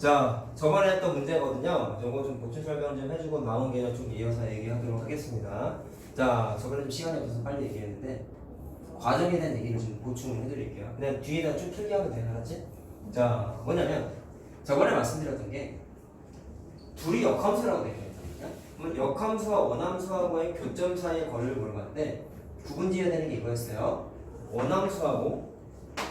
자, 저번에 했던 문제거든요. 이거 좀 보충 설명 좀 해주고 남은 개념 좀 이어서 얘기하도록 하겠습니다. 자, 저번에 좀 시간이 없어서 빨리 얘기했는데 과정에 대한 얘기를 좀 보충을 해드릴게요. 그냥 뒤에다 쭉 필기하면 돼요. 알았지? 자, 뭐냐면 저번에 말씀드렸던 게 둘이 역함수라고 되어 있거든요. 그러면 역함수와 원함수하고의 교점 사이의 거리를 물어봤는데 구분 지어야 되는 게 이거였어요. 원함수하고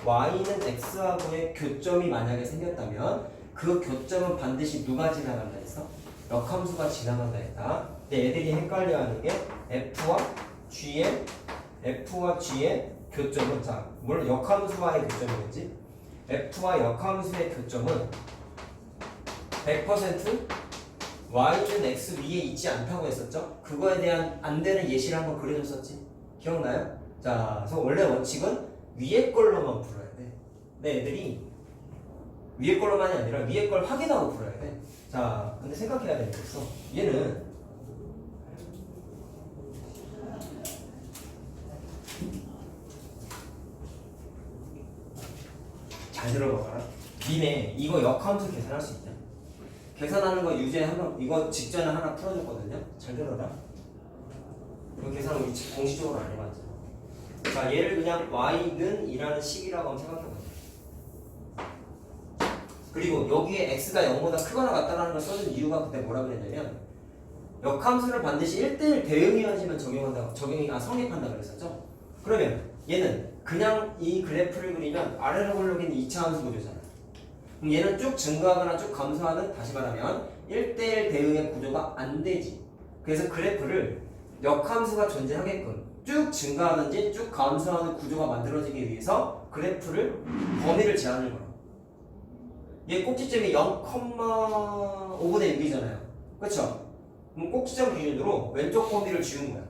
y는 x하고의 교점이 만약에 생겼다면 그 교점은 반드시 누가 지나간다 했어? 역함수가 지나간다 했다. 근데 애들이 헷갈려하는 게 F와 G의 교점은, 자, 물론 역함수와의 교점이겠지? F와 역함수의 교점은 100% y는 x 위에 있지 않다고 했었죠? 그거에 대한 안 되는 예시를 한번 그려줬었지? 기억나요? 자, 그래서 원래 원칙은 위에 걸로만 풀어야 돼. 근데 애들이 위에 걸로만이 아니라 위에 걸 확인하고 풀어야 돼. 자, 근데 생각해야 되는 게 있어. 얘는 잘 들어봐라. 니네 이거 역함수 계산할 수 있냐? 계산하는 거 유제 한번 이거 직전에 하나 풀어줬거든요. 잘 들어라. 이거 계산은 우리 공식적으로 안 해봤죠. 자, 얘를 그냥 y는 이라는 식이라고 한번 생각해보자. 그리고 여기에 x가 0보다 크거나 같다는 걸 써준 이유가 그때 뭐라 그랬냐면 역함수를 반드시 1대1 대응이어야지만 성립한다 그랬었죠. 그러면 얘는 그냥 이 그래프를 그리면 아래로 올라오기는 2차 함수 구조잖아. 그럼 얘는 쭉 증가하거나 쭉 감소하는, 다시 말하면 1대1 대응의 구조가 안 되지. 그래서 그래프를 역함수가 존재하게끔 쭉 증가하는지 쭉 감소하는 구조가 만들어지기 위해서 그래프를 범위를 제한을 걸어. 얘 꼭지점이 0,5분의 6이잖아요. 그쵸? 그럼 꼭지점 기준으로 왼쪽 범위를 지운 거야.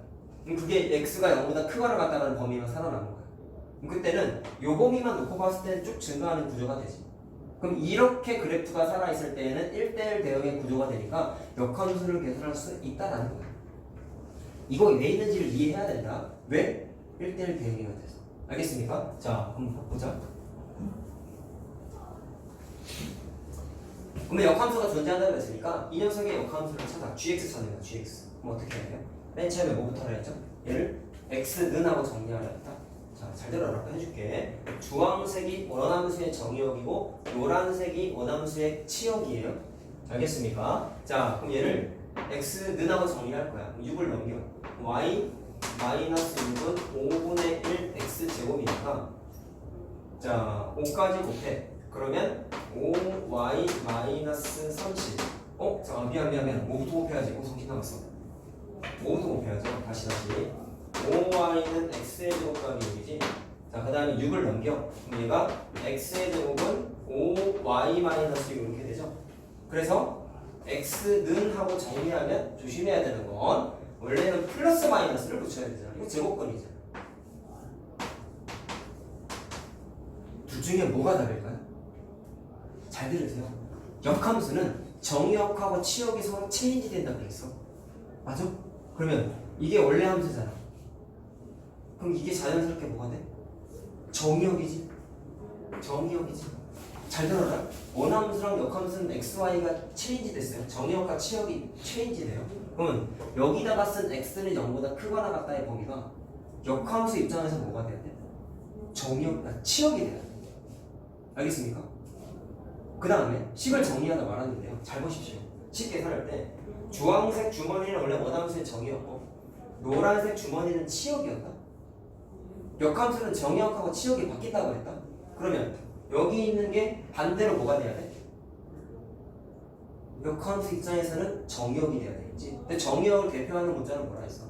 그럼 그게 x가 0보다 크거나 같다는 범위만 살아남은 거야. 그럼 그때는 요 범위만 놓고 봤을 때는 쭉 증가하는 구조가 되지. 그럼 이렇게 그래프가 살아있을 때에는 1대1 대응의 구조가 되니까 역함수를 계산할 수 있다라는 거야. 이거 왜 있는지를 이해해야 된다. 왜? 1대1 대응이가 돼서. 알겠습니까? 자, 한번 보자. 그러면 역함수가 존재한다고 했으니까 이 녀석의 역함수를 찾아. gx 찾는 거야. gx. 그럼 어떻게 해야 돼요? 맨 처음에 뭐부터 하라 했죠? 얘를 x는 하고 정리하라 했다. 자, 잘 들어라. 해줄게. 주황색이 원함수의 정의역이고 노란색이 원함수의 치역이에요. 알겠습니까? 자, 그럼 얘를 x는 하고 정리할 거야. 6을 넘겨. y 마이너스 6은 5분의 1 x제곱이니까 자, 5까지 곱해. 그러면 5y 마이너스 30. 잠깐 미안. 5부터 곱해야지. 정신 나갔어. 5부터 곱해야죠. 다시. 5y는 x의 제곱까지 6이지. 자, 그 다음에 6을 넘겨. 그럼 얘가 x의 제곱은 5y 마이너스 6 이렇게 되죠. 그래서 x는 하고 정리하면 조심해야 되는 건 원래는 플러스 마이너스를 붙여야 되잖아. 이거 제곱권이잖아. 둘 중에 뭐가 다를까요? 잘 들으세요. 역함수는 정역하고 치역이 서로 체인지 된다고 그랬어. 맞아? 그러면 이게 원래 함수잖아. 그럼 이게 자연스럽게 뭐가 돼? 정역이지. 잘 들어라. 원함수랑 역함수는 xy가 체인지 됐어요. 정역과 치역이 체인지 돼요. 그러면 여기다가 쓴 x는 0보다 크거나 같다의 범위가 역함수 입장에서 뭐가 돼야 돼? 치역이 돼야 돼. 알겠습니까? 그 다음에 식을 정리하다 말았는데요. 잘 보십시오. 식 계산할 때 주황색 주머니는 원래 원함수의 정의였고 노란색 주머니는 치역이었다. 역함수는 정의역하고 치역이 바뀐다고 했다. 그러면 여기 있는 게 반대로 뭐가 돼야 돼? 역함수 입장에서는 정의역이 돼야 되겠지. 근데 정의역을 대표하는 문자는 뭐라 했어?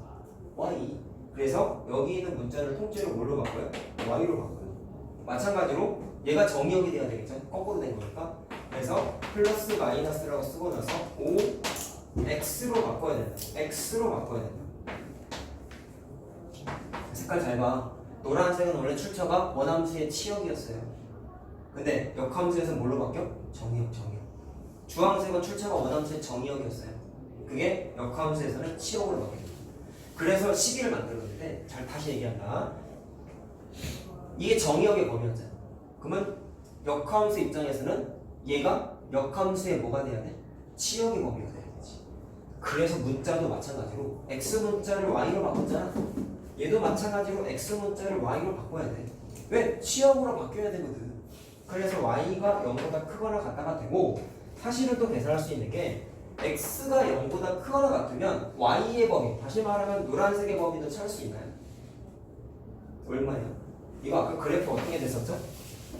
y. 그래서 여기 있는 문자를 통째로 뭘로 바꿔요? y로 바꿔요. 마찬가지로 얘가 정의역이 돼야 되겠죠? 거꾸로 된 거니까. 그래서 플러스 마이너스라고 쓰고 나서 5x로 바꿔야 된다. x로 바꿔야 된다. 색깔 잘 봐. 노란색은 원래 출처가 원함수의 치역이었어요. 근데 역함수에서 뭘로 바뀌어? 정의역. 주황색은 출처가 원함수의 정의역이었어요. 그게 역함수에서는 치역으로 바뀌어요. 그래서 시기를 만들었는데 잘 다시 얘기한다. 이게 정의역의 범위였잖아. 그러면 역함수 입장에서는 얘가 역함수의 뭐가 돼야 돼? 치역의 범위가 돼야 되지. 그래서 문자도 마찬가지로 x 문자를 y로 바꿨잖아. 얘도 마찬가지로 x 문자를 y로 바꿔야 돼. 왜? 치역으로 바뀌어야 되거든. 그래서 y가 0보다 크거나 같다가 되고, 사실은 또 계산할 수 있는 게 x가 0보다 크거나 같으면 y의 범위, 다시 말하면 노란색의 범위도 찾을 수 있나요? 얼마예요? 이거 아까 그래프 어떻게 됐었죠?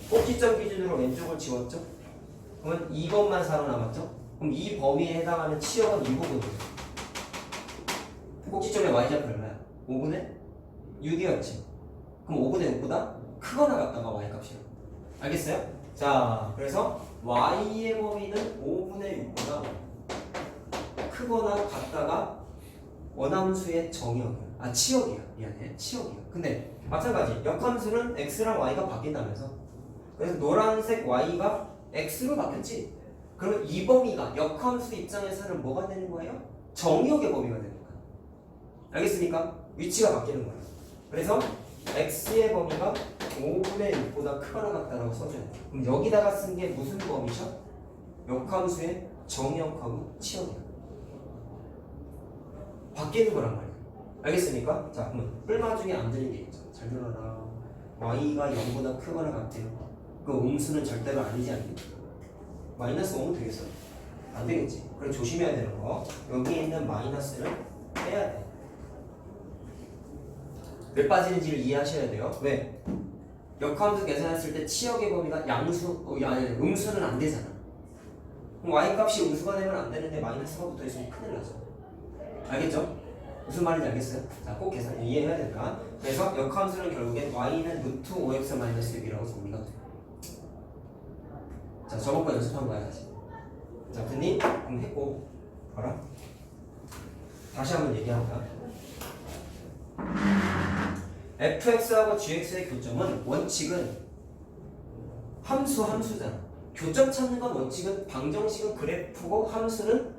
꼭지점 기준으로 왼쪽을 지웠죠? 그러면 이것만 살아남았죠? 그럼 이 범위에 해당하는 치역은 이 부분이에요. 꼭지점의 y좌표 얼마야? 5분의 6이었지. 그럼 5분의 6보다 크거나 같다가 y값이요. 알겠어요? 자, 그래서 y의 범위는 5분의 6보다 크거나 같다가 원함수의 정의역이야. 아, 치역이야. 미안해. 치역이야. 근데 마찬가지. 역함수는 x랑 y가 바뀐다면서. 그래서 노란색 y가 x로 바뀌었지. 그러면 이 범위가 역함수 입장에서는 뭐가 되는 거예요? 정의역의 범위가 되는 거야. 알겠습니까? 위치가 바뀌는 거야. 그래서 x의 범위가 5분의 6보다 크거나 같다라고 써줘야 돼. 그럼 여기다가 쓴 게 무슨 범위죠? 역함수의 정의역하고 치역이야. 바뀌는 거란 말이야. 알겠습니까? 자, 그러면 뿔마 중에 안 들린 게 있죠. 잘 들어라. y가 0보다 크거나 같아요. 그 음수는 절대로 아니지 않니? 마이너스 5면 되겠어? 안 되겠지. 그래 조심해야 되는 거. 여기에 있는 마이너스를 빼야 돼. 왜 빠지는지를 이해하셔야 돼요. 왜? 역함수 계산했을 때 치역의 범위가 음수는 안 되잖아. 그럼 y값이 음수가 되면 안 되는데 마이너스가 붙어 있으면 큰일 나죠. 알겠죠? 무슨 말인지 알겠어요? 자, 꼭 계산 이해해야 된다. 그래서 역함수는 결국엔 y는 루트 5x-6이라고 정리가 돼요. 자, 저번 거 연습한 거야 다시. 자, 근님 그럼 했고 봐라. 다시 한번 얘기합니다. fx하고 gx의 교점은 원칙은 함수잖아. 교점 찾는 건 원칙은 방정식은 그래프고 함수는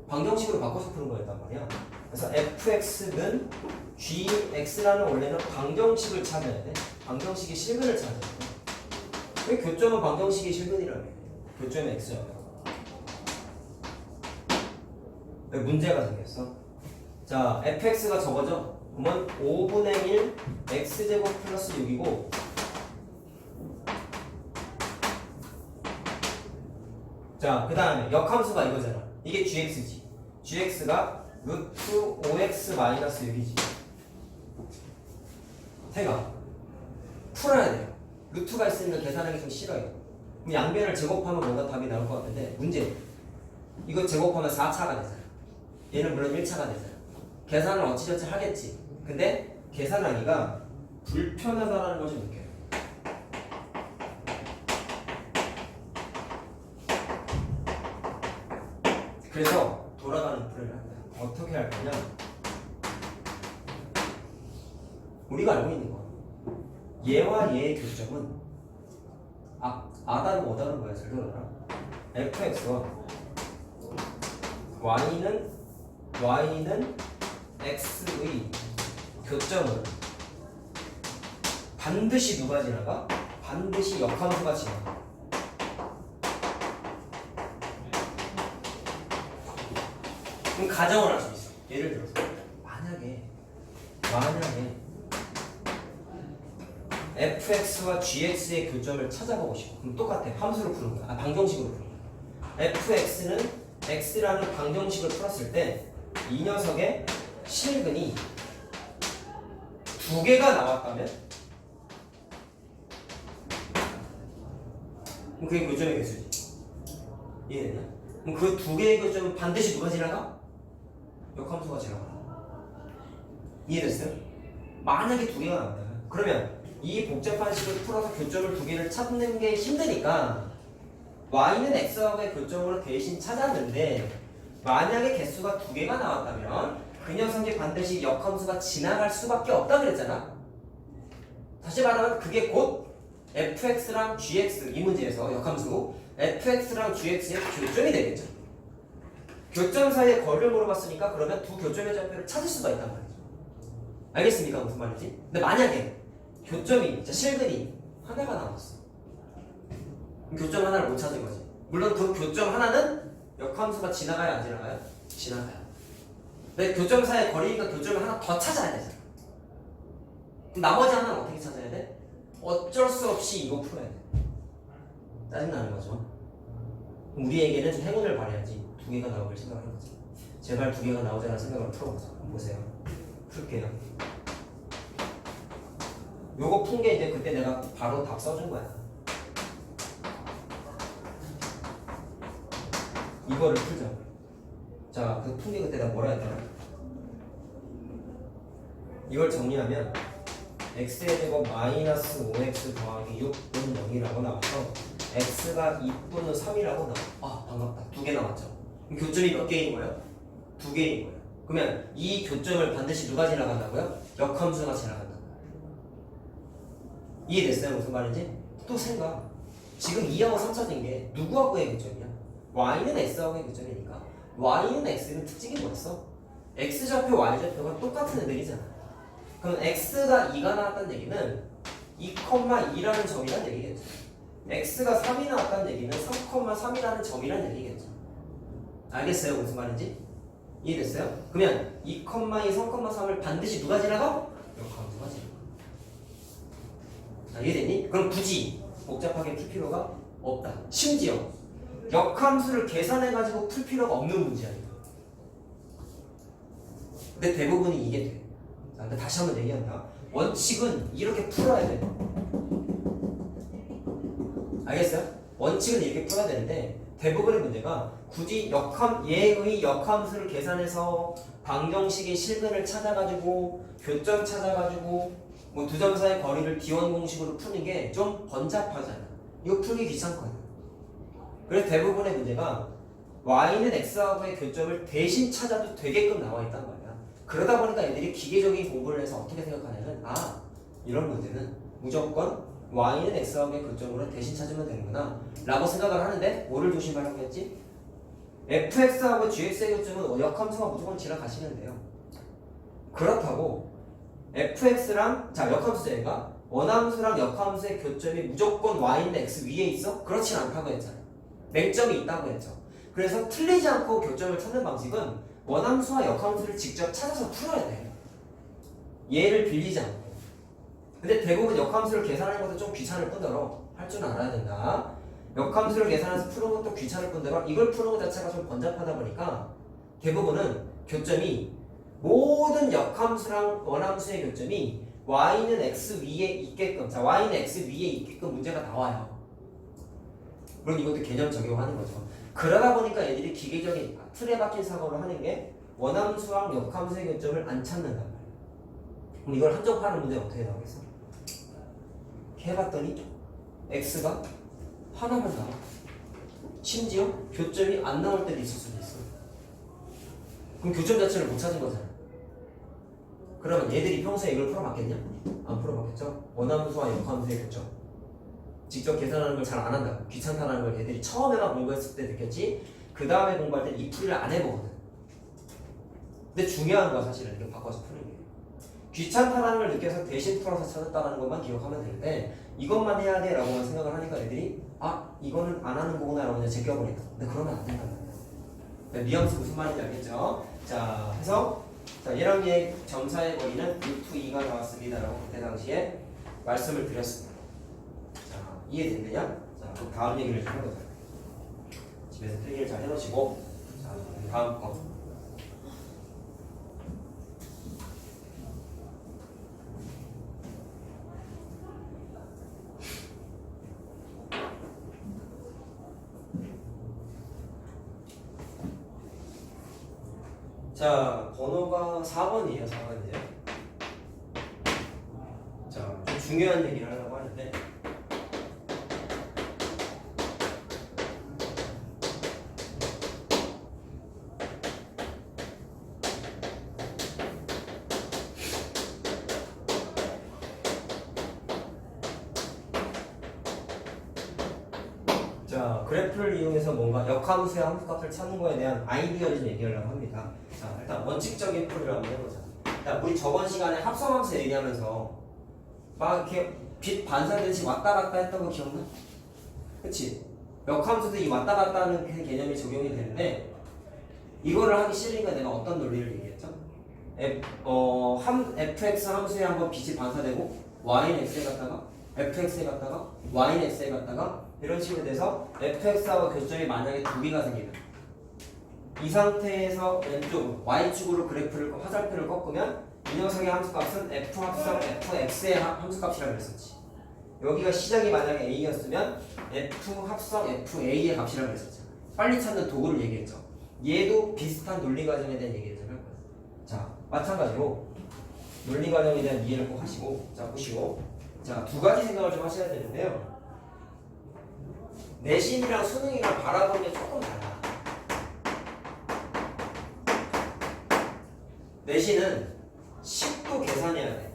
방정식으로 바꿔서 푸는 거였단 말이야. 그래서 fx는 gx라는 원래는 방정식을 찾아야 돼. 방정식의 실근을 찾아야 돼. 왜 교점은 방정식의 실근이라며? 교점의 x잖아. 왜 문제가 생겼어? 자, fx가 저거죠? 그러면 5분의 1 x제곱 플러스 6이고 자, 그 다음에 역함수가 이거잖아. 이게 gx지. gx가 루트 5x 마이너스 6이지. 생각 풀어야 돼요. 루트가 있으니까 계산하기 좀 싫어요. 그럼 양변을 제곱하면 뭔가 답이 나올 것 같은데 문제. 이거 제곱하면 4차가 되잖아. 얘는 물론 1차가 되잖아. 계산을 어찌저찌 하겠지. 근데 계산하기가 불편하다라는 걸 좀 느껴요. 그래서 돌아가는 풀이를 합니다. 어떻게 할 거냐? 우리가 알고 있는 거. 얘와 얘의 교점은 아다는 뭐다는 거야? 잘 들어라. fx와 y는 x의 교점은 반드시 누가 지나가? 반드시 역함수가 지나가. 그럼 가정을 할 수 있어. 예를 들어서 만약에 fx와 gx의 교점을 찾아보고 싶어. 그럼 똑같아. 함수로 푸는 거야. 방정식으로 푸는 거야. fx는 x라는 방정식을 풀었을 때 이 녀석의 실근이 두 개가 나왔다면 그럼 그게 교점의 개수지. 이해되냐? 그럼 그 두 개의 교점은 반드시 누가 지나가? 역함수가 지나가. 이해됐어요? 만약에 두 개가 나온다. 그러면 이 복잡한 식을 풀어서 교점을 두 개를 찾는 게 힘드니까 y는 x하고의 교점으로 대신 찾았는데 만약에 개수가 두 개가 나왔다면 그 녀석이 반드시 역함수가 지나갈 수밖에 없다 그랬잖아. 다시 말하면 그게 곧 fx랑 gx 이 문제에서 역함수 fx랑 gx의 교점이 되겠죠. 교점 사이의 거리를 물어봤으니까 그러면 두 교점의 좌표를 찾을 수가 있단 말이죠. 알겠습니까? 무슨 말인지? 근데 만약에 교점이 실근이 하나가 나왔어. 교점 하나를 못 찾은 거지. 물론 그 교점 하나는 역함수가 지나가요, 안 지나가요? 지나가요. 근데 교점 사이의 거리니까 교점을 하나 더 찾아야 되잖아. 그럼 나머지 하나는 어떻게 찾아야 돼? 어쩔 수 없이 이거 풀어야 돼. 짜증나는 거죠. 우리에게는 좀 행운을 바라야지 두 개가 나오길 생각하는 거지. 제발 두 개가 나오자는 생각으로 풀어보자. 한번 보세요. 풀게요. 요거 푼 게 이제 그때 내가 바로 답 써준 거야. 이거를 풀자. 자, 그 푼 게 그때 내가 뭐라 했더라? 이걸 정리하면 x의 제곱 마이너스 5x 더하기 6분은 0이라고 나와서 x가 2분은 3이라고 나와. 아, 반갑다. 두 개 나왔죠. 그럼 교점이 몇 개인 거예요? 두 개인 거예요. 그러면 이 교점을 반드시 누가 지나간다고요? 역함수가 지나간다. 이해됐어요? 무슨 말인지? 또 생각. 지금 2하고 3 찾은 게 누구하고의 교점이야? y는 x하고의 교점이니까 y는 x는 특징이 뭐였어? x좌표, y좌표가 똑같은 애들이잖아. 그럼 x가 2가 나왔다는 얘기는 2,2라는 점이란 얘기겠죠. x가 3이 나왔다는 얘기는 3,3이라는 점이란 얘기겠죠. 알겠어요? 무슨 말인지? 이해됐어요? 그러면 2,2, 3,3을 반드시 누가 지나가? 역함수가 지나가. 자, 이해됐니? 그럼 굳이 복잡하게 풀 필요가 없다. 심지어 역함수를 계산해가지고 풀 필요가 없는 문제야. 근데 대부분이 이게 돼. 자, 근데 다시 한번 얘기한다. 원칙은 이렇게 풀어야 돼. 알겠어요? 원칙은 이렇게 풀어야 되는데 대부분의 문제가 굳이 얘의 역함수를 계산해서 방정식의 실근을 찾아가지고 교점 찾아가지고 뭐 두 점 사이의 거리를 D1 공식으로 푸는 게 좀 번잡하잖아. 이거 풀기 귀찮거든. 그래서 대부분의 문제가 y는 x하고의 교점을 대신 찾아도 되게끔 나와 있단 말이야. 그러다 보니까 애들이 기계적인 공부를 해서 어떻게 생각하냐면 아, 이런 문제는 무조건 y는 x하고의 교점으로 대신 찾으면 되는구나 라고 생각을 하는데 뭐를 조심하라고 했지? fx하고 gx의 교점은 역함수가 무조건 지나가시는데요. 그렇다고 fx랑 자 역함수죠 얘가 원함수랑 역함수의 교점이 무조건 y는 x 위에 있어? 그렇진 않다고 했잖아요. 맹점이 있다고 했죠. 그래서 틀리지 않고 교점을 찾는 방식은 원함수와 역함수를 직접 찾아서 풀어야 돼. 얘를 빌리지 않고. 근데 대부분 역함수를 계산하는 것도 좀 귀찮을 뿐더러 할 줄 알아야 된다. 역함수를 계산해서 푸는 것도 귀찮을 뿐더러 이걸 푸는 것 자체가 좀 번잡하다 보니까 대부분은 교점이 모든 역함수랑 원함수의 교점이 y는 x 위에 있게끔 자 y는 x 위에 있게끔 문제가 나와요. 물론 이것도 개념 적용하는 거죠. 그러다 보니까 애들이 기계적인 틀에 박힌 사고를 하는 게 원함수랑 역함수의 교점을 안 찾는단 말이에요. 그럼 이걸 한정파는 문제 어떻게 나오겠어? 해봤더니 x가 하나만 나와. 심지어 교점이 안 나올 때도 있을 수도 있어. 그럼 교점 자체를 못 찾은 거잖아. 그러면 얘들이 평소에 이걸 풀어봤겠냐? 안 풀어봤겠죠? 원함수와 역함수의 교점 직접 계산하는 걸 잘 안 한다. 귀찮다는 걸 애들이 처음에만 공부했을 때 느꼈지 그 다음에 공부할 때 이 풀이를 안 해보거든. 근데 중요한 거 사실은 이렇게 바꿔서 푸는 게 귀찮다는 걸 느껴서 대신 풀어서 찾았다는 것만 기억하면 되는데 이것만 해야 돼 라고만 생각을 하니까 애들이 아 이거는 안 하는 거구나 라고 그냥 제껴버린다. 근데 그러면 안 된다는 거예요. 뉘앙스 무슨 말인지 알겠죠? 자 해서 자 얘랑 얘 점사의 거리는 루트 2가 나왔습니다 라고 그때 당시에 말씀을 드렸습니다. 자 이해됐느냐? 자 그럼 다음 얘기를 좀 해보자. 집에서 필기를 잘 해놓으시고 자 다음 거 자, 번호가 4번이에요, 4번이에요. 자, 좀 중요한 얘기를 하려고 하는데, 자, 그래프를 이용해서 뭔가 역함수의 함수값을 찾는 거에 대한 아이디어를 좀 얘기하려고 합니다. 자, 일단 원칙적인 풀이를 한번 해보자. 자, 우리 저번 시간에 합성함수 얘기하면서 막 이렇게 빛 반사되듯이 왔다 갔다 했던 거 기억나? 그치? 역함수도 이 왔다 갔다 하는 그 개념이 적용이 되는데 이거를 하기 싫으니까 내가 어떤 논리를 얘기했죠? fx 함수에 한번 빛이 반사되고 y는 x에 갔다가 fx에 갔다가 y는 x에 갔다가 이런 식으로 돼서 fx하고 교점이 만약에 두 개가 생기면 이 상태에서 왼쪽 y축으로 그래프를 화살표를 꺾으면 이 녀석의 함수값은 f 합성 fx의 함수값이라고 그랬었지. 여기가 시작이 만약에 a였으면 f 합성 fa의 값이라고 그랬었죠. 빨리 찾는 도구를 얘기했죠. 얘도 비슷한 논리 과정에 대한 얘기를 좀 할 거예요. 자, 마찬가지로 논리 과정에 대한 이해를 꼭 하시고, 자 보시고, 자 두 가지 생각을 좀 하셔야 되는데요. 내신이랑 수능이랑 바라보는 게 조금 달라. 내신은 식도 계산해야 돼.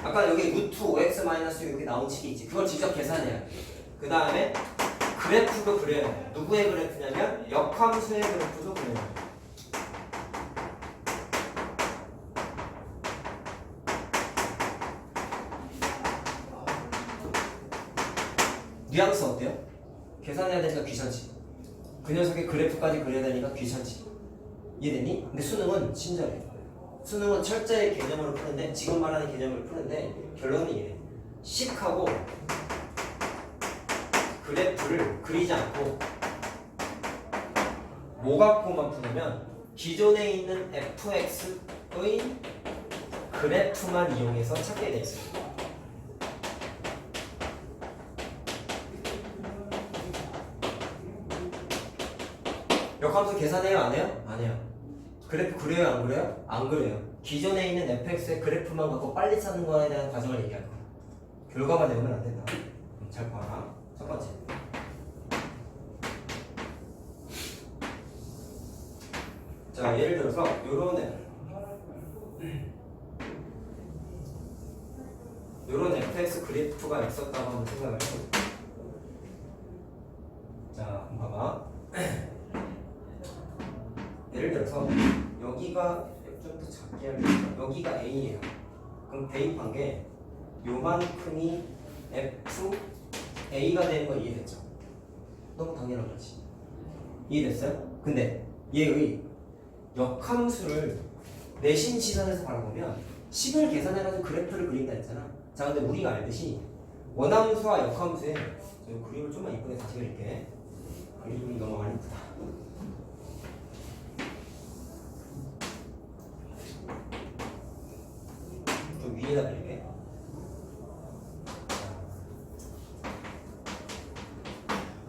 아까 여기 루트 5x 마이너스 이렇게 나온 식이 있지. 그걸 직접 계산해야 돼. 그 다음에 그래프도 그려야 돼. 누구의 그래프냐면 역함수의 그래프도 그려야 돼. 뉘앙스 어때요? 계산해야 되니까 귀찮지. 그 녀석의 그래프까지 그려야 되니까 귀찮지. 이해됐니? 근데 수능은 친절해. 수능은 철저히 개념으로 푸는데, 지금 말하는 개념으로 푸는데 결론은 이래. 식하고 그래프를 그리지 않고 뭐 갖고만 푸냐면 기존에 있는 fx의 그래프만 이용해서 찾게 돼 있어요. 역함수 계산해요? 안 해요? 안 해요. 그래프 그려요? 안 그려요? 안 그려요. 기존에 있는 fx의 그래프만 갖고 빨리 찾는 거에 대한 과정을 얘기할 거야. 결과만 내우면 안 된다. 잘 봐라. 첫 번째. 자, 예를 들어서 요런 fx 그래프가 있었다고 한번 생각을 해볼게요. 자, 한번 봐봐. 예를 들어서 여기가 좀 더 작게 하려면 여기가 A예요. 그럼 대입한 게 요만큼이 FA가 되는 거 이해됐죠? 너무 당연한 거지. 이해됐어요? 근데 얘의 역함수를 내신 시선에서 바라보면 식을 계산해가지고 그래프를 그린다 했잖아. 자, 근데 우리가 알듯이 원함수와 역함수에 그림을 좀만 이쁘게 다시 그릴게. 그림이 너무 안 이쁘다. 좀 위에다 그릴게.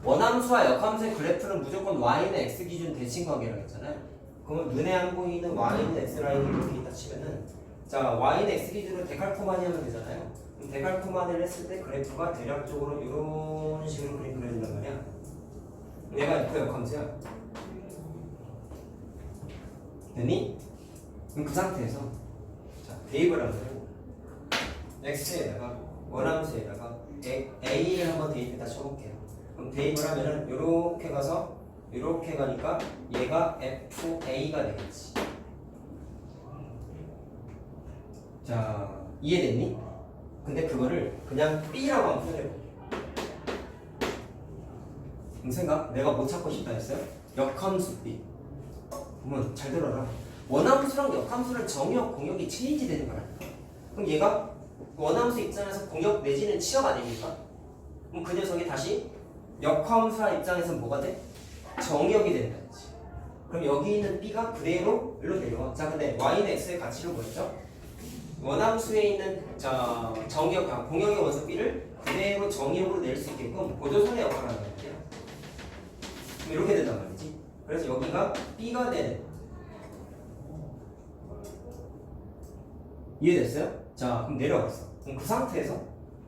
원함수와 역함수의 그래프는 무조건 y는 x 기준 대칭 관계라고 했잖아요. 그러면 눈에 안 보이는 y는 x 라인이 이렇게 있다 치면은, 자 y는 x 기준으로 데칼코마니 하면 되잖아요. 그럼 데칼코마니를 했을 때 그래프가 대략적으로 이런 식으로 그려진단 말이야. 얘가 f 역함수야. 됐니? 그럼 그 상태에서 자 대입을 하면 x에다가 원함수에다가 a를 한번 대입해다 쳐볼게요. 그럼 대입을 하면은 요렇게 가서 요렇게 가니까 얘가 FA가 되겠지. 자, 이해됐니? 근데 그거를 그냥 B라고 한번 표현해볼게. 생각? 내가 뭐 찾고 싶다 했어요? 역함수 B. 보면 잘 들어라. 원함수랑 역함수는 정역, 공역이 체인지 되는 거야. 그럼 얘가 원함수 입장에서 공역 내지는 치역 아닙니까? 그럼 그 녀석이 다시 역함수와 입장에서는 뭐가 돼? 정역이 된다 했지. 그럼 여기 있는 B가 그대로 일로 내려와. 자, 근데 Y는 X의 가치를 뭐였죠? 원함수에 있는 자 정역, 공역의 원소 B를 그대로 정역으로 낼 수 있게끔 보조선의 역할을 하는 거야. 그럼 이렇게 된단 말이지. 그래서 여기가 B가 되는. 이해됐어요? 자, 그럼 내려갔어. 그럼 그 상태에서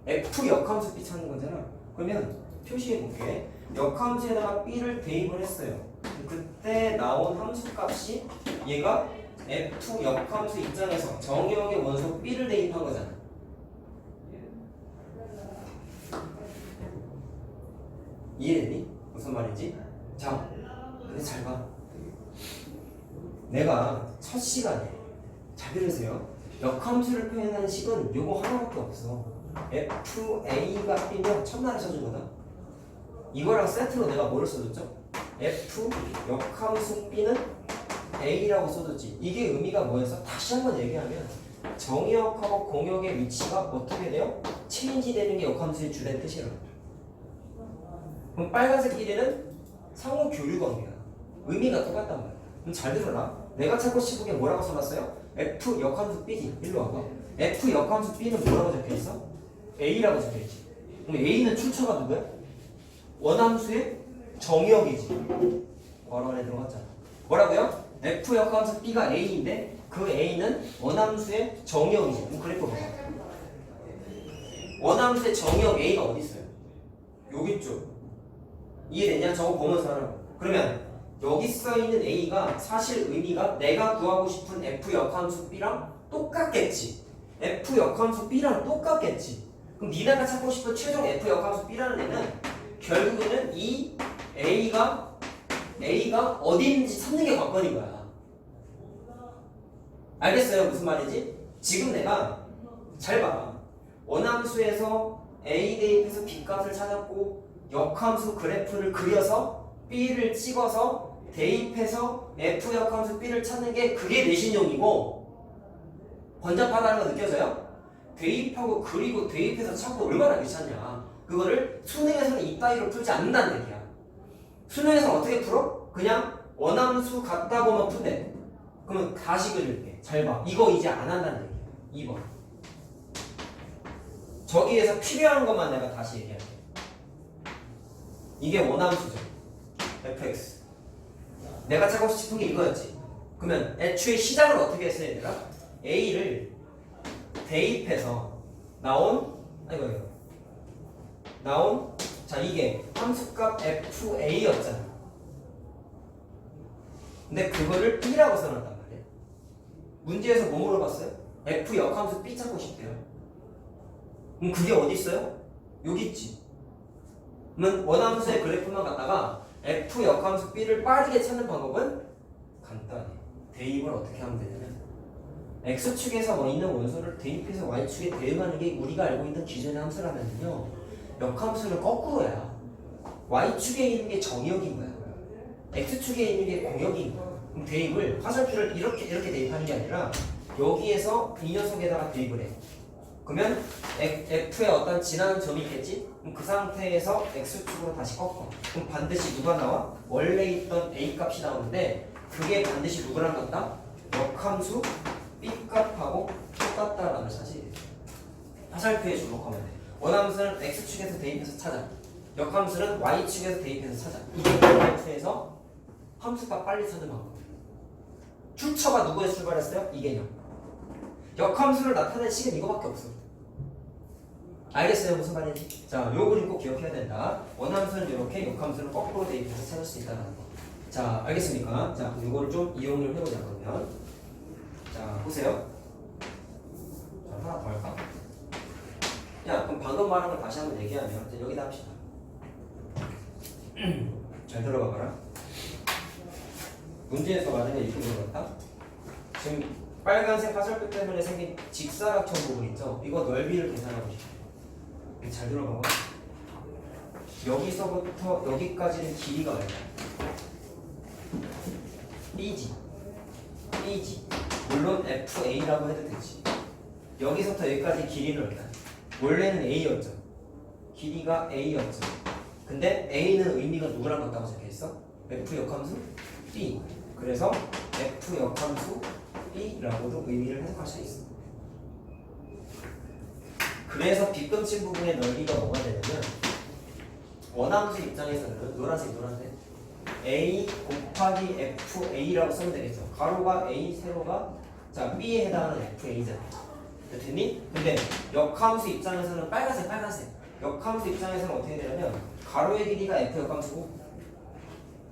F 역함수 B 찾는 거잖아. 그러면 표시해볼게. 역함수에다가 B를 대입을 했어요. 그때 나온 함수값이 얘가 F 역함수 입장에서 정역의 원소 B를 대입한 거잖아. 이해됐니? 무슨 말인지? 자, 근데 잘 봐. 내가 첫 시간에 잘 들으세요. 역함수를 표현하는 식은 요거 하나밖에 없어. FA가 B면 첫날에 써준 거다. 이거랑 세트로 내가 뭐를 써줬죠? F 역함수 B는 A라고 써줬지. 이게 의미가 뭐였어? 다시 한번 얘기하면 정역하고 공역의 위치가 어떻게 돼요? 체인지 되는 게 역함수의 주된 뜻이라. 그럼 빨간색 길이는 상호 교류 관계야. 의미가 똑같단 말이야. 그럼 잘 들어라. 내가 찾고 싶은 게 뭐라고 써놨어요? F 역함수 B지. 일로 와봐. F 역함수 B는 뭐라고 적혀있어? A라고 적혀있지. 그럼 A는 출처가 누구야? 원함수의 정역이지. 괄호 안에 들어갔잖아. 뭐라고요? F 역함수 B가 A인데 그 A는 원함수의 정역이지. 그럼 그래프 봐봐. 원함수의 정역 A가 어디 있어요? 여기 있죠. 이해됐냐? 저거 보면서 하는 거. 그러면 여기 써있는 A가 사실 의미가 내가 구하고 싶은 F 역함수 B랑 똑같겠지. F 역함수 B랑 똑같겠지. 그럼 니네가 찾고 싶은 최종 F 역함수 B라는 애는 결국에는 이 A가 어디 있는지 찾는 게 관건인 거야. 알겠어요? 무슨 말인지? 지금 내가 잘 봐. 원함수에서 A 대입해서 B 값을 찾았고 역함수 그래프를 그려서 B를 찍어서 대입해서 F 역함수 B를 찾는 게 그게 내신용이고 번잡하다는 거 느껴져요? 대입하고 그리고 대입해서 찾고 얼마나 귀찮냐. 그거를 수능에서는 이따위로 풀지 않는다는 얘기야. 수능에서는 어떻게 풀어? 그냥 원함수 같다고만 푼대. 그러면 다시 그릴게. 잘 봐. 이거 이제 안 한다는 얘기야. 2번. 저기에서 필요한 것만 내가 다시 얘기할게. 이게 원함수죠. fx. 내가 찾고 싶은 게 이거였지. 그러면 애초에 시작을 어떻게 했어야 되나? a를 대입해서 나온 자 이게 함수값 fa였잖아. 근데 그거를 b라고 써놨단 말이야. 문제에서 뭐 물어봤어요? f 역함수 b 찾고 싶대요. 그럼 그게 어디 있어요? 여기 있지. 그러면 원함수의 그래프만 갖다가 f 역함수 b를 빠르게 찾는 방법은 간단해. 대입을 어떻게 하면 되냐면 x축에서 뭐 있는 원소를 대입해서 y축에 대응하는 게 우리가 알고 있는 기존의 함수라면요, 역함수를 거꾸로 해야 y축에 있는 게 정역인 거야. x축에 있는 게 공역인 거야. 그럼 대입을 화살표를 이렇게 대입하는 게 아니라 여기에서 이 녀석에다가 대입을 해. 그러면 f에 어떤 지나는 점이 있겠지? 그럼 그 상태에서 x축으로 다시 꺾어. 그럼 반드시 누가 나와? 원래 있던 a 값이 나오는데 그게 반드시 누구랑 같다? 역함수 b 값하고 똑같다라는 사실. 화살표에 주목하면 돼. 원함수는 x축에서 대입해서 찾아. 역함수는 y축에서 대입해서 찾아. 이게 y2에서 함수값 빨리 찾는 방법. 출처가 누구에서 출발했어요? 이 개념. 역함수를 나타낸 식은 이거밖에 없어. 알겠어요? 무슨 말인지? 자, 요 그림 꼭 기억해야 된다. 원함수는 이렇게, 역함수는 거꾸로 대입해서 찾을 수 있다는 거. 자, 알겠습니까? 자, 이거를 좀 이용을 해보자, 그러면. 자, 보세요. 자, 하나 더 할까? 야, 그럼 방금 말한 걸 다시 한번 얘기하면, 이제 여기다 합시다. 잘 들어봐 봐라. 문제에서 만약에 이렇게 물어봤다? 지금 빨간색 화살표 때문에 생긴 직사각형 부분 있죠? 이거 넓이를 계산하고 싶어. 잘 들어봐봐. 여기서부터 여기까지는 길이가 얼마야? B지. 물론 FA라고 해도 되지. 여기서부터 여기까지 길이는 얼마야? 원래는 A였죠. 길이가 A였죠. 근데 A는 의미가 누구랑 같다고 적혀있어? F 역함수 B. 그래서 F 역함수 B라고도 의미를 해석할 수 있어. 그래서 빗금친 부분의 넓이가 뭐가 되냐면 원함수 입장에서는 노란색 A 곱하기 FA라고 쓰면 되겠죠. 가로가 A, 세로가 자 B에 해당하는 FA잖아. 됐니? 근데 역함수 입장에서는 빨간색. 역함수 입장에서는 어떻게 되냐면 가로의 길이가 F 역함수고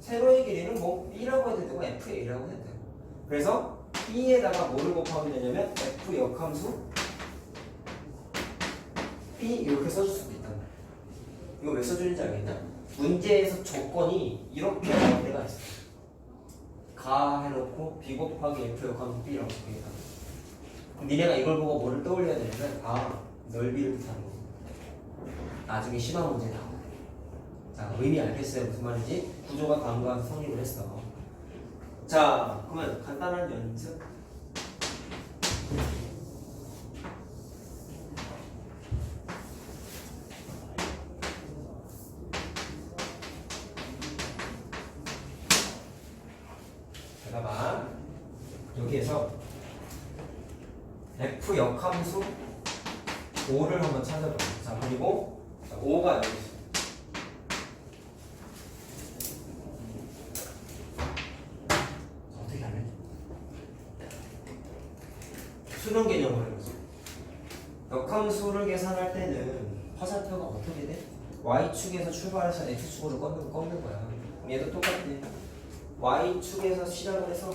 세로의 길이는 뭐 B라고 해도 되고 FA라고 해도 되고. 그래서 B에다가 뭐를 곱하면 되냐면 F 역함수 B 이렇게 써줄 수도 있단 말이야. 이거 왜 써주는지 알겠냐? 문제에서 조건이 이렇게 나올 때가 있어. 가 해놓고 B 곱하기 F 역함수 B라고 적혀있다. 니네가 이걸 보고 뭐를 떠올려야 되냐면 넓이를 뜻하는 거. 나중에 심화 문제 나와. 자, 의미 알겠어요? 무슨 말인지? 구조가 다음과 같이 성립을 했어. 자, 그러면 간단한 연습. 자, 봐. 여기에서 F 역함수 5를 한번 찾아봐. 자, 그리고 5가 여기 있어. 어떻게 하면? 수능 개념으로 해보자. 역함수를 계산할 때는 화살표가 어떻게 돼? Y축에서 출발해서 X축으로 꺾는 거야. 얘도 똑같아. Y축에서 시작을 해서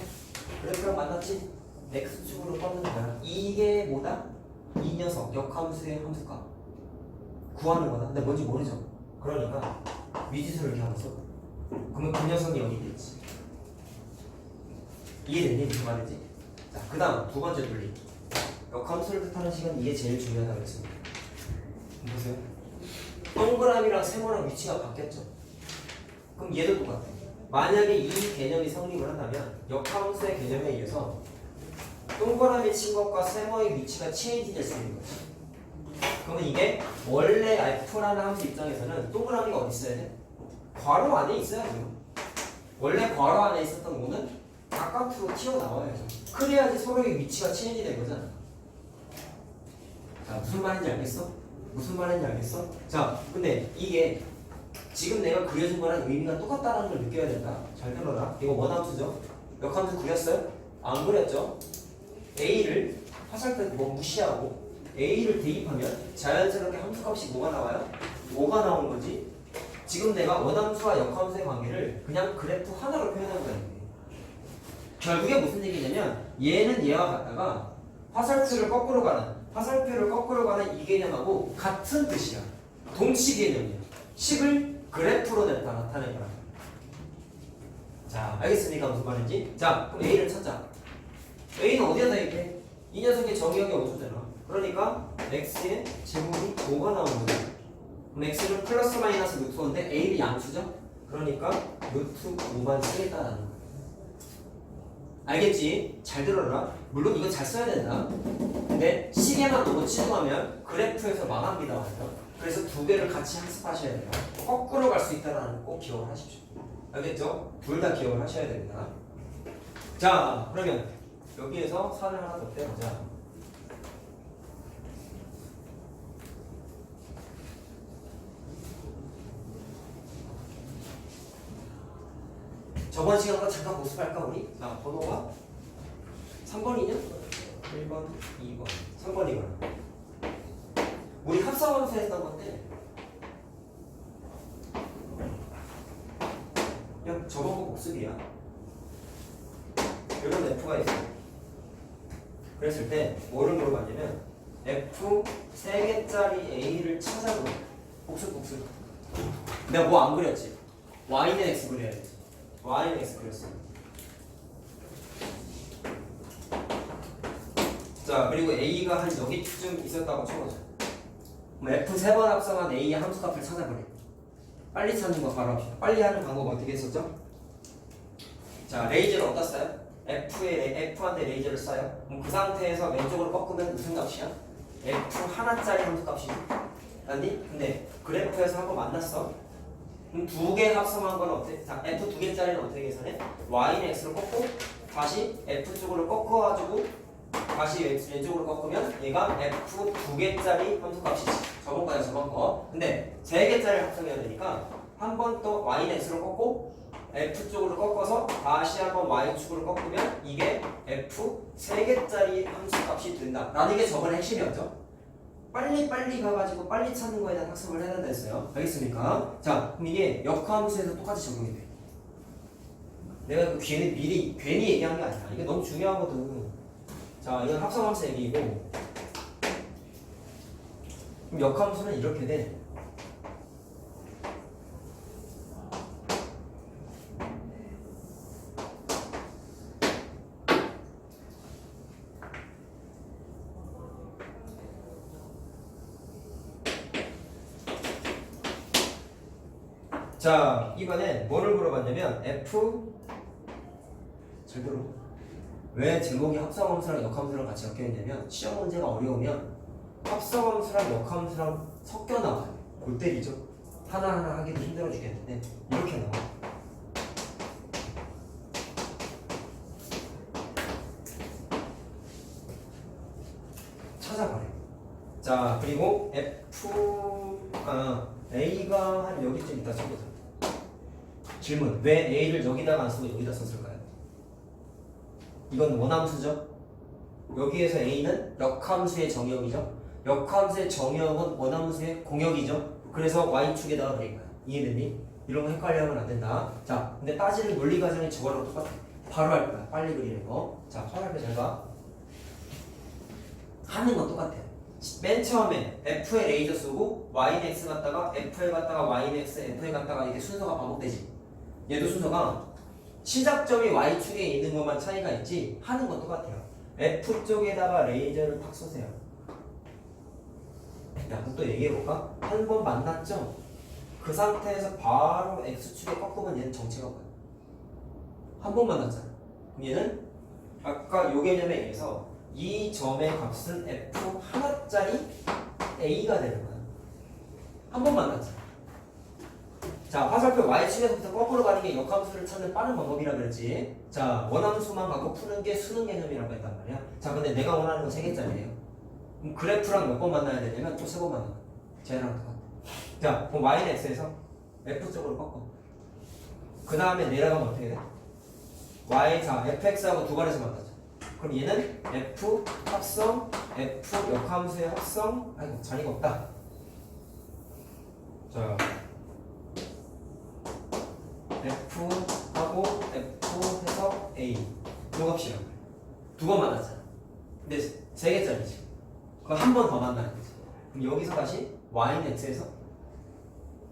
그래프랑 만났지? X축으로 뻗는 거야. 이게 뭐다? 이 녀석 역함수의 함수값 구하는 거다. 근데 뭔지 모르죠. 그러니까 미지수를 이렇게 하면서 그러면 그 녀석이 여기 있겠지. 이해됐니? 무슨 말인지? 자, 그 다음 두 번째 논리. 역함수를 뜻하는 시간 이게 제일 중요하다고 했습니다. 보세요. 동그라미랑 세모랑 위치가 바뀌었죠. 그럼 얘도 똑같아. 만약에 이 개념이 성립을 한다면 역함수의 개념에 의해서 동그라미 친 것과 세모의 위치가 체인지 될 수 있는 거지. 그러면 이게 원래 F라는 함수 입장에서는 동그라미가 어디 있어야 돼? 괄호 안에 있어야죠. 원래 괄호 안에 있었던 거는 바깥으로 튀어나와야죠. 그래야지 서로의 위치가 체인지 된 거잖아. 자, 무슨 말인지 알겠어? 무슨 말인지 알겠어? 자, 근데 이게 지금 내가 그려준 거랑 의미가 똑같다는 걸 느껴야 된다. 잘 들어라. 이거 원함수죠? 역함수 그렸어요? 안 그렸죠? A를 화살표 무시하고 A를 대입하면 자연스럽게 함수값이 뭐가 나와요? 5가 나오는 거지. 지금 내가 원함수와 역함수의 관계를 그냥 그래프 하나로 표현한 거야. 결국에 무슨 얘기냐면 얘는 얘와 같다가 화살표를 거꾸로 가는 이 개념하고 같은 뜻이야. 동치 개념이야. 식을 그래프로 나타내거라. 자, 알겠습니까? 무슨 말인지? 자, 그럼 A를 찾자. A는 어디다 대입해? 이 녀석의 정의역이 5초잖아. 그러니까 X의 제곱이 5가 나오는 거죠. 그럼 X는 플러스 마이너스 루트 5인데 A는 양수죠? 그러니까 루트 5만 쓰겠다라는 거야. 알겠지? 잘 들어라. 물론 이거 잘 써야 된다. 근데 시계만 너무 치중하면 그래프에서 망합니다. 그래서 두 개를 같이 학습하셔야 돼요. 거꾸로 갈 수 있다는 꼭 기억을 하십시오. 알겠죠? 둘 다 기억을 하셔야 됩니다. 자, 그러면 여기에서 선을 하나 더 떼보자. 저번 시간과 잠깐 복습할까 우리? 자, 번호가 3번이냐? 1번, 2번, 3번이거나 우리 합성함수 했던 건데 그냥 저번 거 복습이야. 이런 F가 있어. 그랬을 때 뭐를 물어봤냐면 F 3개짜리 A를 찾아보래. 복습. 내가 뭐 안 그렸지? Y는 X 그려야지. Y는 X 그렸어. 자, 그리고 A가 한 여기쯤 있었다고 쳐보자. 그럼 F 3번 합성한 A의 함수값을 찾아보래. 빨리 찾는 거 바로 합시다. 빨리 하는 방법 어떻게 했었죠? 자, 레이저를 어디다 써요? F한테 레이저를 쏴요. 그럼 그 상태에서 왼쪽으로 꺾으면 무슨 값이야? F 하나짜리 함수값이지. 아니? 근데 그래프에서 한번 만났어. 그럼 두 개 합성한 건 어때? 자, F 두 개짜리는 어떻게 계산해? Y는 X로 꺾고 다시 F 쪽으로 꺾어가지고 다시 왼쪽으로 꺾으면 얘가 F 두 개짜리 함수값이지. 저번 거. 근데 세 개짜리 합성해야 되니까 한 번 또 Y는 X로 꺾고 F 쪽으로 꺾어서 다시 한번 Y축으로 꺾으면 이게 F 3개짜리 함수값이 된다 라는 게 저번에 핵심이었죠. 빨리 가가지고 빨리 찾는 거에 대한 학습을 해야 된다 했어요. 알겠습니까? 자, 그럼 이게 역함수에서 똑같이 적용이 돼. 내가 그 괜히 얘기한 게 아니야. 이게 너무 중요하거든. 자, 이건 합성함수 얘기고 그럼 역함수는 이렇게 돼. 자, 이번엔 뭐를 물어봤냐면 F 잘 들어. 왜 제목이 합성함수랑 역함수랑 같이 엮여있냐면 시험 문제가 어려우면 합성함수랑 역함수랑 섞여 나와요. 골 때리죠. 하나하나 하기도 힘들어 주겠는데 이렇게 나와. 찾아봐요. 자, 그리고 A가 한 여기쯤 있다 쳐보자. 질문. 왜 A를 여기다가 안 쓰고 여기다 썼을까요? 이건 원함수죠. 여기에서 A는 역함수의 정역이죠. 역함수의 정역은 원함수의 공역이죠. 그래서 Y축에다가 그린 거야. 이해됐니? 이런 거 헷갈려하면 안 된다. 자, 근데 따지는 논리 과정이 저거랑 똑같아. 바로 할 거야. 빨리 그리는 거. 자, 화살표 잘 봐. 하는 건 똑같아요. 맨 처음에 F에 레이저 쏘고 Y는 X 갔다가 F에 갔다가 Y는 X, F에 갔다가 이게 순서가 반복되지. 얘도 순서가 시작점이 Y축에 있는 것만 차이가 있지 하는 건 똑같아요. F 쪽에다가 레이저를 탁 쏘세요. 야, 또 얘기해볼까? 한 번 만났죠? 그 상태에서 바로 X축에 꺾으면 얘는 정체가 뭐야? 한 번 만났잖아. 그럼 얘는 아까 요 개념에 의해서 이 점의 값은 F 하나짜리 A가 되는 거야. 한 번 만났잖아. 자, 화살표 Y축에서부터 거꾸로 가는 게 역함수를 찾는 빠른 방법이라 그랬지. 자, 원함수만 갖고 푸는 게 수능 개념이라고 했단 말이야. 자, 근데 내가 원하는 건 3개짜리예요. 그럼 그래프랑 몇 번 만나야 되냐면 또 3번 만나. 쟤랑 똑같아. 자, 그럼 Y는 X에서 F 쪽으로 꺾어. 그 다음에 내려가면 어떻게 돼? Y, 자, fx하고 두 발에서 만나죠. 그럼 얘는 F 합성, F 역함수의 합성, 아이고, 자리가 없다. 자, F하고 F 해서 A. 요 값이란 말이야. 두 번 만났잖아. 근데 3개짜리지. 그럼 한 번 더 만나는 거지. 그럼 여기서 다시 Y는 X에서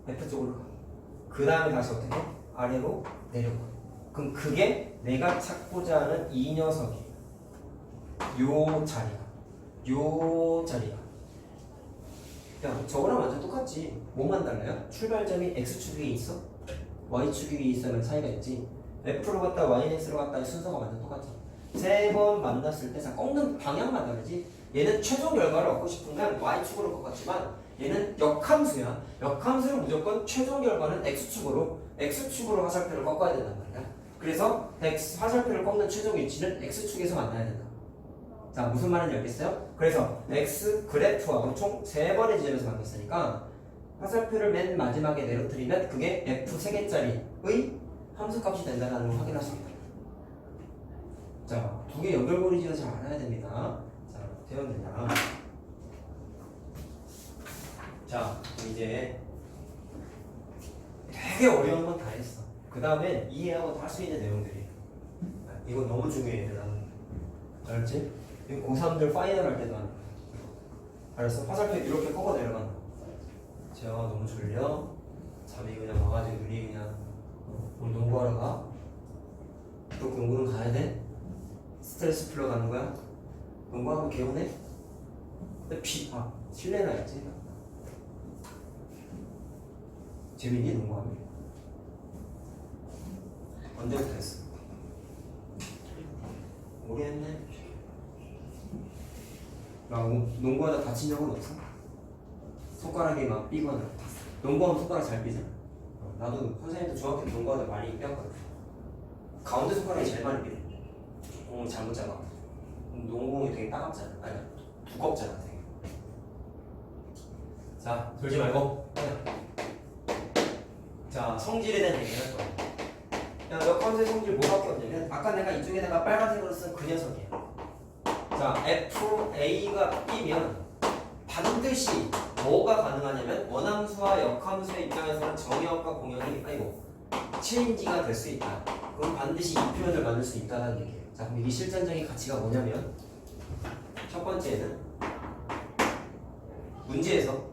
F 쪽으로 가. 그 다음에 다시 어떻게 해? 아래로 내려가. 그럼 그게 내가 찾고자 하는 이 녀석이에요. 요 자리가. 야, 저거랑 완전 똑같지. 뭐만 달라요? 출발점이 X축 위에 있어? Y축 위에 있으면 차이가 있지. F로 갔다 YX로 갔다 순서가 완전 똑같아. 3번 만났을 때 꺾는 방향만 다르지. 얘는 최종 결과를 얻고 싶으면 Y축으로 꺾었지만 얘는 역함수야. 역함수는 무조건 최종 결과는 X축으로 화살표를 꺾어야 된단 말이야. 그래서 화살표를 꺾는 최종 위치는 X축에서 만나야 된다. 자, 무슨 말인지 알겠어요? 그래서 X 그래프하고 총 3번의 지점에서 만났으니까 화살표를 맨 마지막에 내려뜨리면 그게 F 3개짜리의 함수값이 된다는 걸 확인할 수 있다. 자, 두 개 연결고리 지어서 잘 알아야 됩니다. 자, 되었느냐? 자, 이제 되게 어려운 건 다 했어. 그 다음에 이해하고 다 할 수 있는 내용들이에요. 이거 너무 중요해, 나는. 알았지? 이거 고3들 파이널 할 때도 하는 거야. 알았어? 화살표 이렇게 꺾어 내려가는 거. 제가 너무 졸려. 잠이 그냥 와가지고 눈이 그냥 오늘 농구하러 가? 또 농구는 가야 돼? 스트레스 풀러 가는 거야? 농구하면 개운해? 근데 실내 나겠지? 재민이 농구하면? 언제부터 했어? 오래 했네. 나 농구하다 다친 적은 없어? 손가락이 막 삐거나. 농구하면 손가락 잘 삐잖아. 나도 선생님도 중학교 때 농구하다 많이 삐었거든. 가운데 손가락이 제일 많이 삐네. 공을 잘못 잡아. 농구공이 되게 따갑잖아. 아니, 두껍잖아, 되게. 자, 돌지 말고. 자, 성질에 대한 얘기를 할 거야. 야, 역함수의 성질 뭐밖에 없냐면 아까 내가 이쪽에다가 빨간색으로 쓴 그 녀석이야. 자, FA가 B면 반드시 뭐가 가능하냐면 원함수와 역함수의 입장에서는 정역과 공역이 체인지가 될 수 있다. 그럼 반드시 이 표현을 만들 수 있다는 얘기예요. 자, 그럼 이게 실전적인 가치가 뭐냐면 첫 번째는 문제에서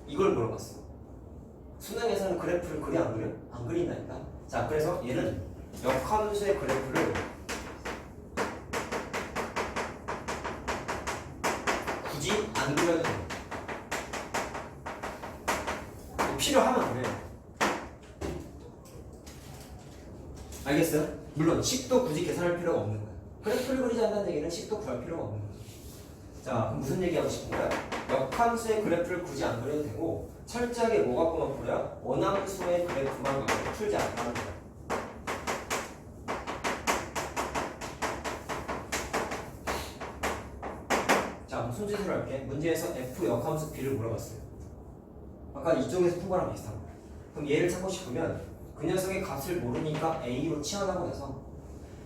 이걸 물어봤어. 수능에서는 그래프를 그려 안 그려? 안 그린다니까. 자, 그래서 얘는 역함수의 그래프를 굳이 안 그려도 돼. 필요하면 그래. 알겠어요? 물론 식도 굳이 계산할 필요가 없는 거야. 그래프를 그리지 않는다는 얘기는 식도 구할 필요가 없는 거야. 자, 그럼 무슨 얘기하고 싶은 거야? 역함수의 그래프를 굳이 안 그려도 되고 철저하게 뭐 갖고만 풀어야? 원함수의 그래프만 갖고 풀지 않는다는 거야. 자, 손짓으로 할게. 문제에서 F 역함수 B를 물어봤어요. 아까 이쪽에서 푼 거랑 비슷한 거야. 그럼 얘를 찾고 싶으면 그 녀석의 값을 모르니까 A로 치환하고 나서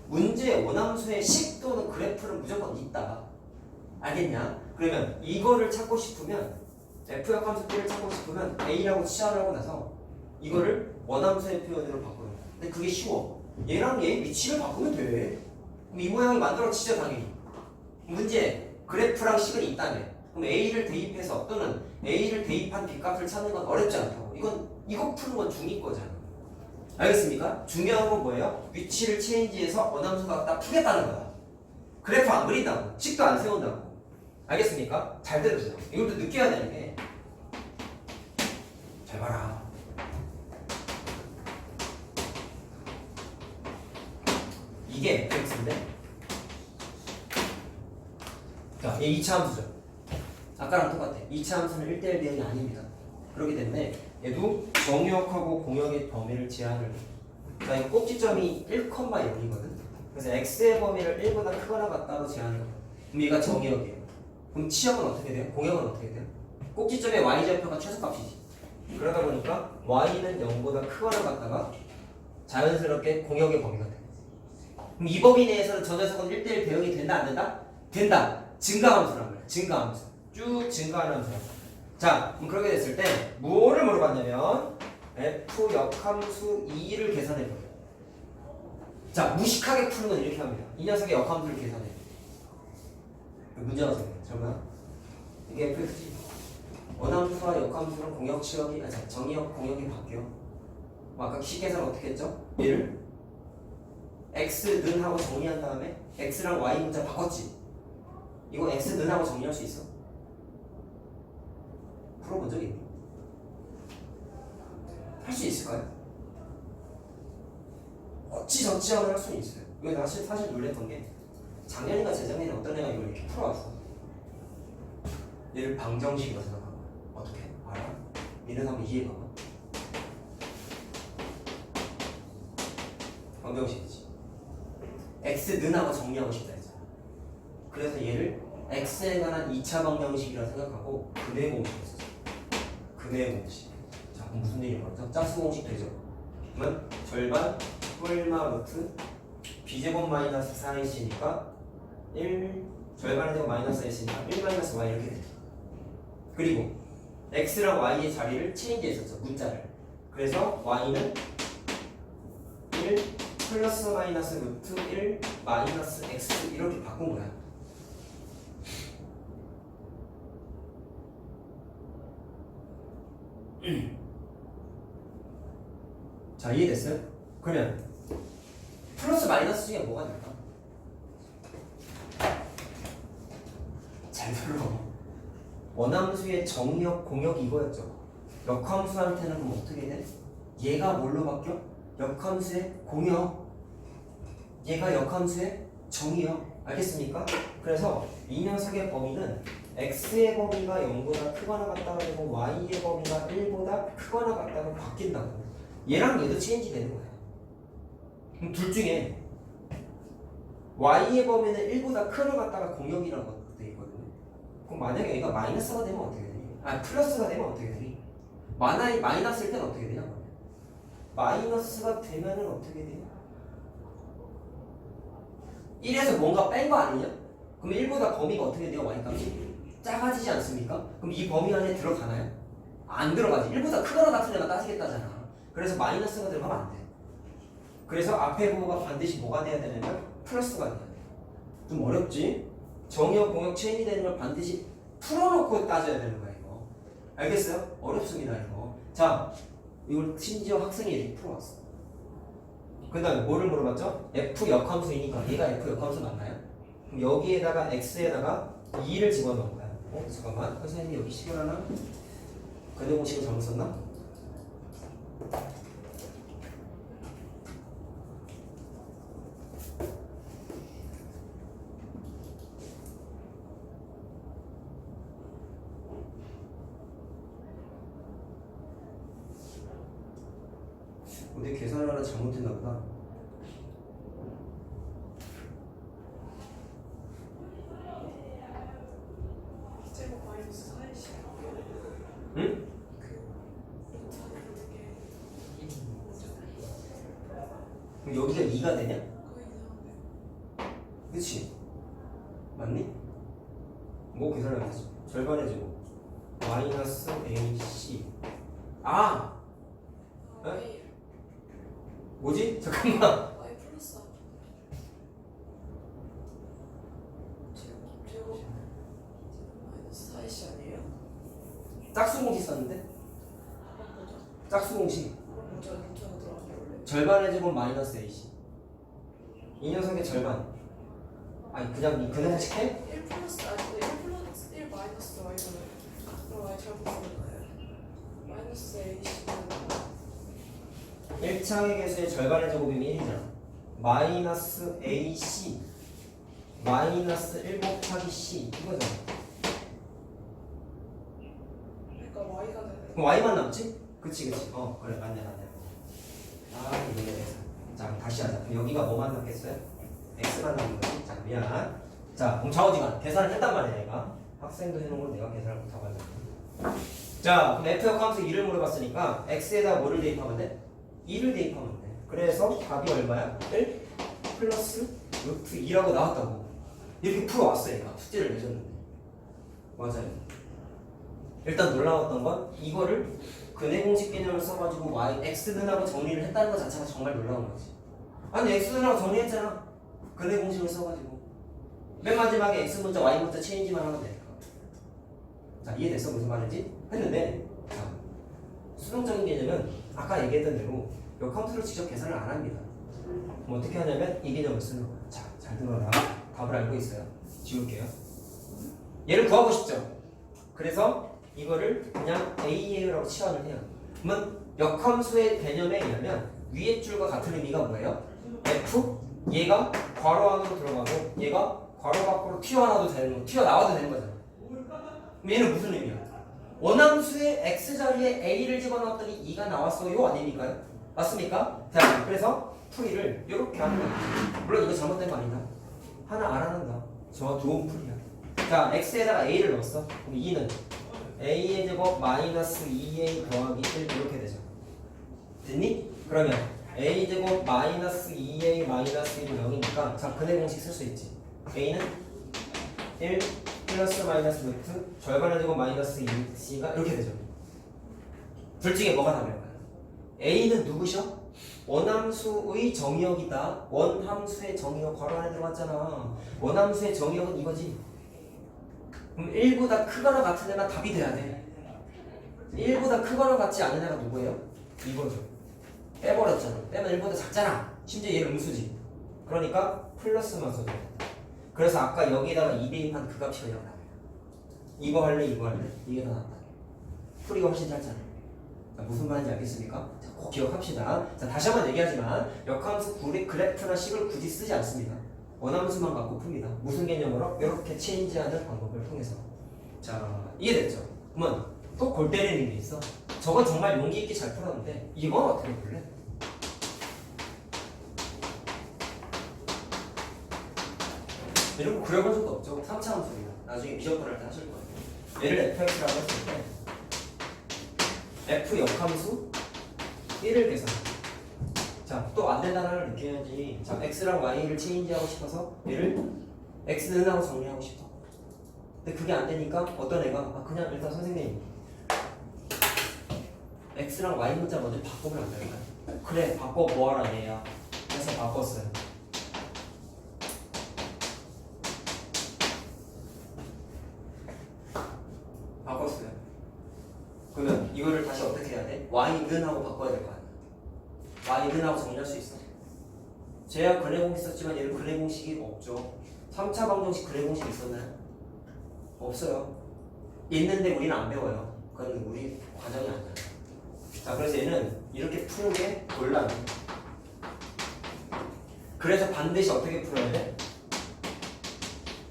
문제의 원함수의 식 또는 그래프는 무조건 있다. 알겠냐? 그러면 이거를 찾고 싶으면 F 역함수 B를 찾고 싶으면 A라고 치환하고 나서 이거를 원함수의 표현으로 바꾸는 거야. 근데 그게 쉬워. 얘랑 얘 위치를 바꾸면 돼. 그럼 이 모양이 만들어지죠 당연히. 문제 그래프랑 식은 있다며. 그럼 A를 대입해서 또는 A를 대입한 B값을 찾는 건 어렵지 않다고. 이거 푸는 건 중2 거잖아. 알겠습니까? 중요한 건 뭐예요? 위치를 체인지해서 원함수가 딱 푸겠다는 거야. 그래프 안 그린다고. 식도 안 세운다고. 알겠습니까? 잘 들으세요. 이것도 느껴야 되는 게. 잘 봐라. 이게 fx인데 자, 얘 2차 함수죠. 아까랑 똑같아. 2차 함수는 1대1 대응이 아닙니다. 그렇기 때문에 얘도 정역하고 공역의 범위를 제한을 해. 자, 이 꼭지점이 1,0이거든. 그래서 x의 범위를 1보다 크거나 같다로 제한을 해. 그럼 얘가 정역이에요. 그럼 치역은 어떻게 돼요? 공역은 어떻게 돼요? 꼭지점의 y좌표가 최소값이지. 그러다 보니까 y는 0보다 크거나 같다가 자연스럽게 공역의 범위가 돼. 그럼 이 범위 내에서는 저 녀석은 1대1 대응이 된다 안 된다? 된다. 증가함수란 말이야. 증가함수. 쭉 증가하는 함수야. 자, 그럼 그렇게 됐을 때 뭐를 물어봤냐면 f 역함수 2를 계산해보래. 자, 무식하게 푸는 건 이렇게 합니다. 이 녀석의 역함수를 계산해. 문제가 생겨요. 잠깐만. 이게 fx지. 원함수와 역함수는 공역 치역이 정역 공역이 바뀌어. 아까 식 계산 어떻게 했죠? 얘를 x는 하고 정리한 다음에 x랑 y 문자 바꿨지. 이거 x는 하고 정리할 수 있어? 풀어본 적 있니? 할 수 있을까요? 어찌저찌하면 할 수는 있어요. 이거 사실 놀랬던 게 작년인가 재작년에 어떤 애가 이걸 이렇게 풀어왔어. 얘를 방정식이라고 생각하고 어떻게? 알아? 얘는 한번 이해해봐봐. 방정식이지. x는 하고 정리하고 싶다 했잖아. 그래서 얘를 x에 관한 2차 방정식이라고 생각하고 근해 공식을 썼어. 근해 공식. 자, 그럼 무슨 얘기를 말하죠? 짝수 공식 되죠. 그러면 절반 뿔마 루트 b제곱 마이너스 4x니까 1 절반의 제곱 마이너스 x니까 1 마이너스 y 이렇게 돼. 그리고 x랑 y의 자리를 체인지했었죠. 문자를. 그래서 y는 1 플러스 마이너스 루트 1 마이너스 x 이렇게 바꾼 거야. 자, 이해됐어요? 그러면 플러스 마이너스 중에 뭐가 될까? 잘 들어. 원함수의 정역, 공역 이거였죠. 역함수한테는 그럼 어떻게 돼? 얘가 뭘로 바뀌어? 역함수의 공역. 얘가 역함수의 정역. 알겠습니까? 그래서 이 녀석의 범위는 x의 범위가 0보다 크거나 같다가 되고 y의 범위가 1보다 크거나 같다가 바뀐다고. 얘랑 얘도 체인지 되는 거야. 그럼 둘 중에 y의 범위는 1보다 크거나 같다가 공역이라고 돼 있거든요. 그럼 만약에 얘가 마이너스가 되면 어떻게 되니? 플러스가 되면 어떻게 되니? 마이너스일 때는 어떻게 되냐? 마이너스가 되면은 어떻게 되냐? 1에서 뭔가 뺀 거 아니냐? 그럼 1보다 범위가 어떻게 돼요? y값이? 작아지지 않습니까? 그럼 이 범위 안에 들어가나요? 안 들어가지. 1보다 크거나 같은 애가 따지겠다잖아. 그래서 마이너스가 들어가면 안 돼. 그래서 앞에 부호가 반드시 뭐가 돼야 되냐면 플러스가 돼야 돼. 좀 어렵지? 정역, 공역, 체인이 되는 걸 반드시 풀어놓고 따져야 되는 거야 이거. 알겠어요? 어렵습니다 이거. 자, 이걸 심지어 학생이 이렇게 풀어왔어. 그 다음에 뭐를 물어봤죠? f 역함수이니까 얘가 f 역함수 맞나요? 그럼 여기에다가 x에다가 2를 집어넣은 거야. 잠깐만. 선생님이 여기 식을 하나? 근해 공식을 잘못 썼나? 내 계산을 하나 잘못했나 보다. 제곱 마이너스 4이시. 응? 그럼 여기가 2가 되냐? 그거 이상한데. 그치? 맞니? 뭐 계산을 하지? 절반의 제곱 마이너스 AC. 아! 에? y 뭐지? 잠깐만. y 플러스 제곱 마이너스 4이시 아니에요? 짝수공식 썼는데? 그럼 뭐죠? 짝수공식 그럼 뭐죠? 문자가 들어가는 게 원래. 절반의 제곱 마이너스 AC. 이 녀석의 절반. 아니 그냥 이 그네공식 해? 1 플러스 1 마이너스 y는 그럼 y 잘못 쓰였나요? 마이너스 a씨는 1차의 개수의 절반의 제곱이면 1이잖아. 마이너스 AC 마이너스 1 곱하기 C 이거잖아. 그러니까 y가 되는. 그럼 Y만 남지? 그치 그래 맞네. 아 이게 돼서. 자 다시 하자. 그럼 여기가 뭐만 남겠어요? X만 남는 거지. 자 미안. 자 그럼 좌우지간 계산을 했단 말이야 얘가. 학생도 해놓은 걸 내가 계산을 못하고 하자. 자 그럼 F역 함수 2를 물어봤으니까 X에다 뭐를 대입하면 돼? 2를 대입하면 돼. 그래서 답이 얼마야? 1 플러스 루트 2라고 나왔다고. 이렇게 풀어왔어 얘가. 숙제를 내줬는데. 맞아요. 일단 놀라웠던 건 이거를 근해 공식 개념을 써가지고 x는하고 정리를 했다는 것 자체가 정말 놀라운 거지. 아니 x는하고 정리했잖아. 근해 공식을 써가지고 맨 마지막에 x 문자 y 문자 체인지만 하면 되니까. 자 이해됐어 무슨 말인지? 했는데 자 수동적인 개념은 아까 얘기했던 대로 역함수를 직접 계산을 안 합니다. 그럼 어떻게 하냐면 이 개념을 쓰는 거야. 자 잘 들어라. 답을 알고 있어요. 지울게요. 얘를 구하고 싶죠. 그래서 이거를 그냥 A라고 치환을 해요. 그러면 역함수의 개념에 의하면 위의 줄과 같은 의미가 뭐예요? F 얘가 괄호 안으로 들어가고 얘가 괄호 밖으로 튀어나와도 되는 거잖아. 그럼 얘는 무슨 의미야? 원함수의 x 자리에 a를 집어넣었더니 2가 나왔어요 아닙니까요? 맞습니까? 자 그래서 풀이를 이렇게 하는 거야. 물론 이거 잘못된 거 아니다. 하나 알아낸다. 저 좋은 풀이야. 자 x에다가 a를 넣었어. 그럼 2는 a의 제곱 마이너스 2a 더하기 1 이렇게 되죠. 됐니? 그러면 a 제곱 마이너스 2a 마이너스 1이 0이니까 자 근해 공식 쓸 수 있지. a는 1 플러스 마이너스 루트 절반의 제곱 마이너스 2c가 이렇게 되죠. 둘 중에 뭐가 답일까요? a는 누구셔? 원함수의 정의역이다. 원함수의 정의역 괄호 안에 들어갔잖아. 원함수의 정의역은 이거지. 그럼 1보다 크거나 같은 애가 답이 돼야 돼. 1보다 크거나 같지 않은 애가 누구예요? 이거죠. 빼버렸잖아. 빼면 1보다 작잖아. 심지어 얘는 음수지. 그러니까 플러스만 써줘. 그래서 아까 여기다가 2 대입한 그 값이 그냥 나와요. 이거 할래 이거 할래? 이게 더 낫다. 풀이가 훨씬 짧잖아. 자, 무슨 말인지 알겠습니까? 자, 꼭 기억합시다. 자, 다시 한번 얘기하지만 역함수 그래프나 식을 굳이 쓰지 않습니다. 원함수만 갖고 풉니다. 무슨 개념으로? 이렇게 체인지하는 방법을 통해서. 자, 이해됐죠? 그러면 또 골 때리는 게 있어. 저건 정말 용기 있게 잘 풀었는데 이건 어떻게 풀래? 이런 거 그려본 적도 없죠? 3차 함수입니다. 나중에 비정분할 때 하실 거예요. 얘를 fx라고 했을 때 f 역함수 1을 계산. 자, 또 안 된다는 걸 느껴야지. 자, x랑 y를 체인지하고 싶어서 얘를 x는 하고 정리하고 싶어. 근데 그게 안 되니까 어떤 애가 그냥 일단 선생님 x랑 y 문자 먼저 바꾸면 안 될까요? 그래, 바꿔 뭐하라 얘야. 그래서 바꿨어요. 바꿨어요. 그러면 이거를 다시 어떻게 해야 돼? y는 하고 바꿔야 될 거 아니야. y는 하고 정리할 수 있어. 제가 근해 공식 썼지만 얘는 근해 공식이 없죠. 3차 방정식 근해 공식 있었나요? 없어요. 있는데 우리는 안 배워요. 그건 우리 과정이 아니야. 자, 그래서 얘는 이렇게 푸는 게 곤란해. 그래서 반드시 어떻게 풀어야 돼?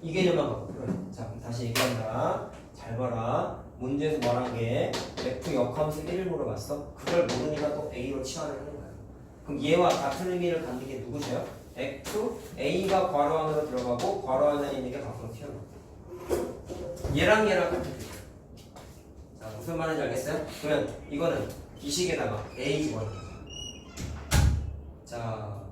이 개념만 갖고 풀어야 돼. 자, 그럼 다시 얘기한다. 잘 봐라. 문제에서 말한 게 f 역함수 1을 물어봤어. 그걸 모르니까 또 a로 치환을 하는 거야. 그럼 얘와 같은 의미를 갖는 게 누구죠? F, A가 괄호 안으로 들어가고 괄호 안에 있는 게 밖으로 튀어나와. 얘랑 같은 뜻이에요. 자, 무슨 말인지 알겠어요? 그러면 이거는 기식에다가 A 집어넣는 거죠. 자,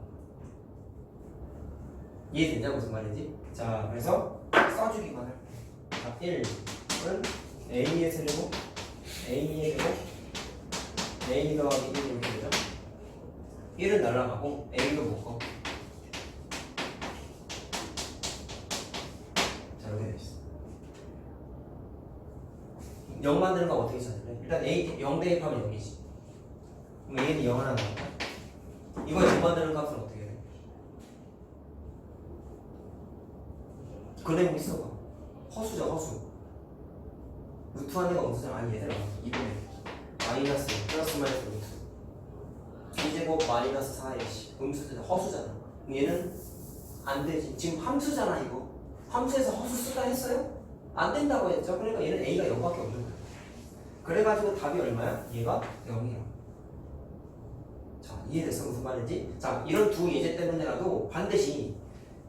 이해됐냐 무슨 말인지? 자, 그래서 써주기만 할게요. 자, 1은 A의 세제곱 A의 제곱 A 더하기 1 이렇게 되죠? 1은 날라가고 A도 묶어. 자, 이렇게 되어 있어. 0 만드는 거 어떻게 찾을래? 일단 A 0 대입하면 0이지. 그럼 A는 0 하나 나올까? 이거 0 만드는 값은 어떻게 돼? 그 대목 있어봐. 허수죠, 허수. 루트 한 대가 없으면 아니 얘들아 2분의 마이너스 플러스 마이너스 루트 2제곱 마이너스 4의 음수잖아. 허수잖아. 얘는 안 되지. 지금 함수잖아 이거. 함수에서 허수 쓰다 했어요? 안 된다고 했죠. 그러니까 얘는 A가 0밖에 없는 거야. 그래가지고 답이 얼마야? 얘가 0이야. 자, 이해됐어 무슨 말인지? 자, 이런 두 예제 때문에라도 반드시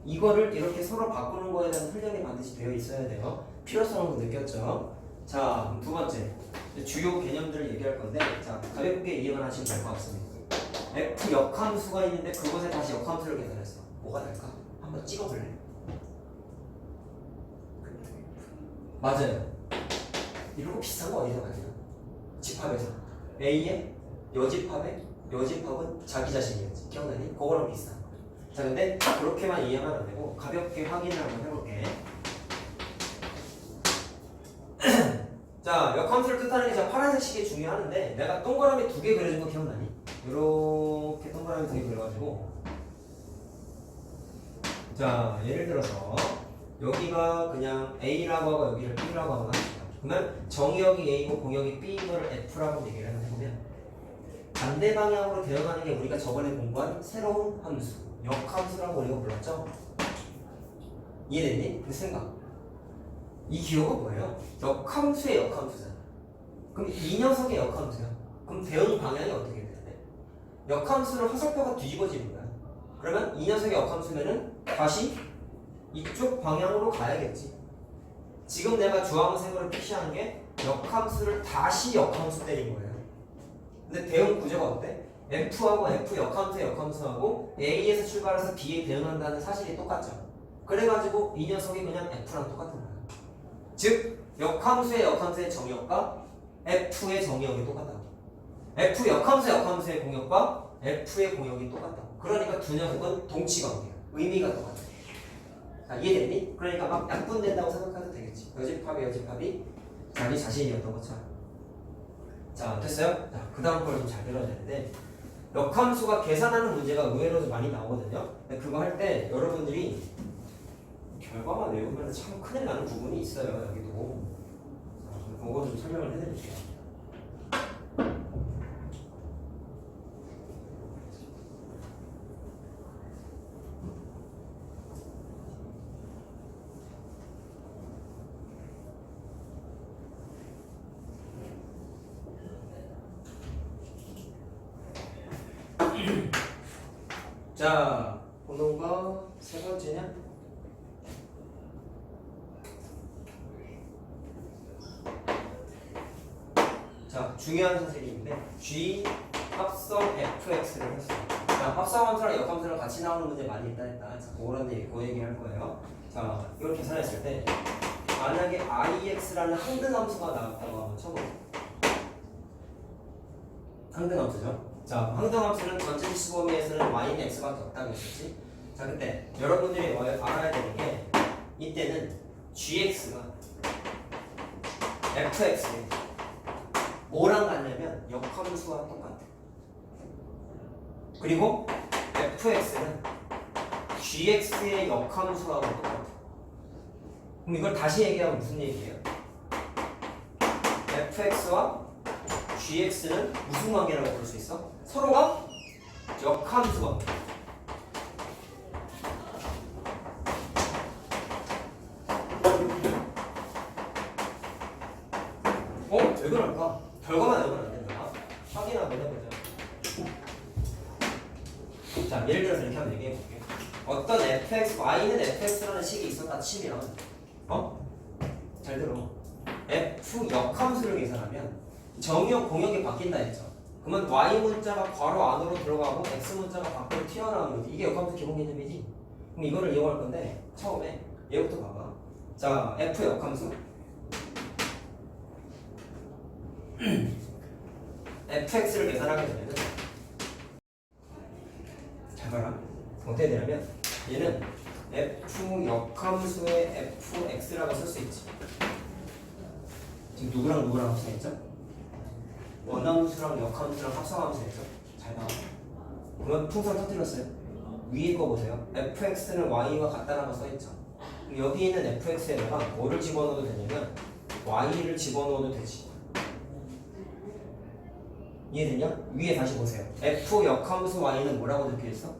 이거를 이렇게 서로 바꾸는 거에 대한 훈련이 반드시 되어 있어야 돼요. 필요성을 느꼈죠? 자, 두 번째 주요 개념들을 얘기할 건데, 자, 가볍게 이해만 하시면 될 것 같습니다. F 역함수가 있는데 그곳에 다시 역함수를 계산했어. 뭐가 될까? 한번 찍어볼래? 맞아요. 이러고 비슷한 거 어디서 봤냐? 집합에서 A의 여집합은 자기 자신이었지. 기억나니? 그거랑 비슷한 거. 자, 근데 그렇게만 이해하면 안 되고 가볍게 확인을 한번 해볼게. 자, 역함수를 뜻하는 게 자 파란색 식이 중요하는데 내가 동그라미 2개 그려준 거 기억나니? 이렇게 동그라미 2개 그려가지고, 자, 예를 들어서 여기가 그냥 A라고 하고 여기를 B라고 하거나, 그러면 정의역이 A고 공역이 B인 걸 F라고 얘기를 해보면 반대 방향으로 되어가는 게 우리가 저번에 공부한 새로운 함수, 역함수라고 우리가 불렀죠? 이해됐니? 그 생각. 이 기호가 뭐예요? 역함수의 역함수잖아. 그럼 이 녀석의 역함수야. 그럼 대응 방향이 어떻게 돼야 돼? 역함수를 화살표가 뒤집어지는 거야. 그러면 이 녀석의 역함수면은 다시 이쪽 방향으로 가야겠지. 지금 내가 주황색으로 표시한 게 역함수를 다시 역함수 때린 거예요. 근데 대응 구조가 어때? F하고 F 역함수의 역함수하고 A에서 출발해서 B에 대응한다는 사실이 똑같죠. 그래가지고 이 녀석이 그냥 F랑 똑같은 거야. 즉 역함수의 역함수의 정의역과 F의 정의역이 똑같다고. F 역함수의 공역과 F의 공역이 똑같다고. 그러니까 두 녀석은 동치관계야. 의미가 똑같아. 자, 이해됐니? 그러니까 막 약분된다고 생각해도 되겠지. 여집합이 자기 자신이었던 것처럼. 자, 됐어요? 자, 그 다음 걸 좀 잘 들어야 되는데, 역함수가 계산하는 문제가 의외로 좀 많이 나오거든요. 근데 그거 할 때 여러분들이 결과만 외우면 참 큰일 나는 부분이 있어요. 여기도. 자, 그거 좀 설명을 해드릴게요. 자, 보는 거 세 번째냐? 자, 중요한 사실인데 G 합성 fx를 했어. 자, 합성 함수랑 역함수랑 같이 나오는 문제 많이 있다 했다. 자, 그런 얘기, 그 얘기 할 거예요. 자, 이걸 계산했을 때 만약에 IX라는 항등함수가 나왔다고 한번 쳐보세요. 항등함수죠. 자, 항등함수는 전체 지수 범위에서는 y는 x밖에 없다고 했었지. 자, 그때 여러분들이 알아야 되는 게, 이때는 gx가 fx에 뭐랑 같냐면 역함수와 똑같아. 그리고 fx는 gx의 역함수하고 똑같아. 그럼 이걸 다시 얘기하면 무슨 얘기예요? fx와 gx는 무슨 관계라고 볼 수 있어? 서로가 역함수 관계. 왜 그럴까? 결과만 알면 안 된다. 확인 한번 해보자. 자, 예를 들어서 이렇게 한번 얘기해 볼게요. 어떤 fx, y는 fx라는 식이 있었다 치면, 잘 들어. f 역함수를 계산하면 정의역 공역이 바뀐다 했죠. 그러면 y 문자가 괄호 안으로 들어가고 x 문자가 밖으로 튀어나오는 거지. 이게 역함수 기본 개념이지. 그럼 이거를 이용할 건데 처음에 얘부터 봐봐. 자, f 역함수 fx를 계산하게 되면 잘 봐라. 어떻게 되냐면 얘는 f 역함수의 fx라고 쓸 수 있지. 지금 누구랑 합성했죠? 원함수랑 역함수랑 합성하면서 했죠? 잘 봐. 그러면 풍선 터뜨렸어요. 위에 거 보세요. fx는 y와 같다라고 써있죠. 여기 있는 fx에다가 뭐를 집어넣어도 되냐면 y를 집어넣어도 되지. 이해되냐? 위에 다시 보세요. f 역함수 y는 뭐라고 적혀있어?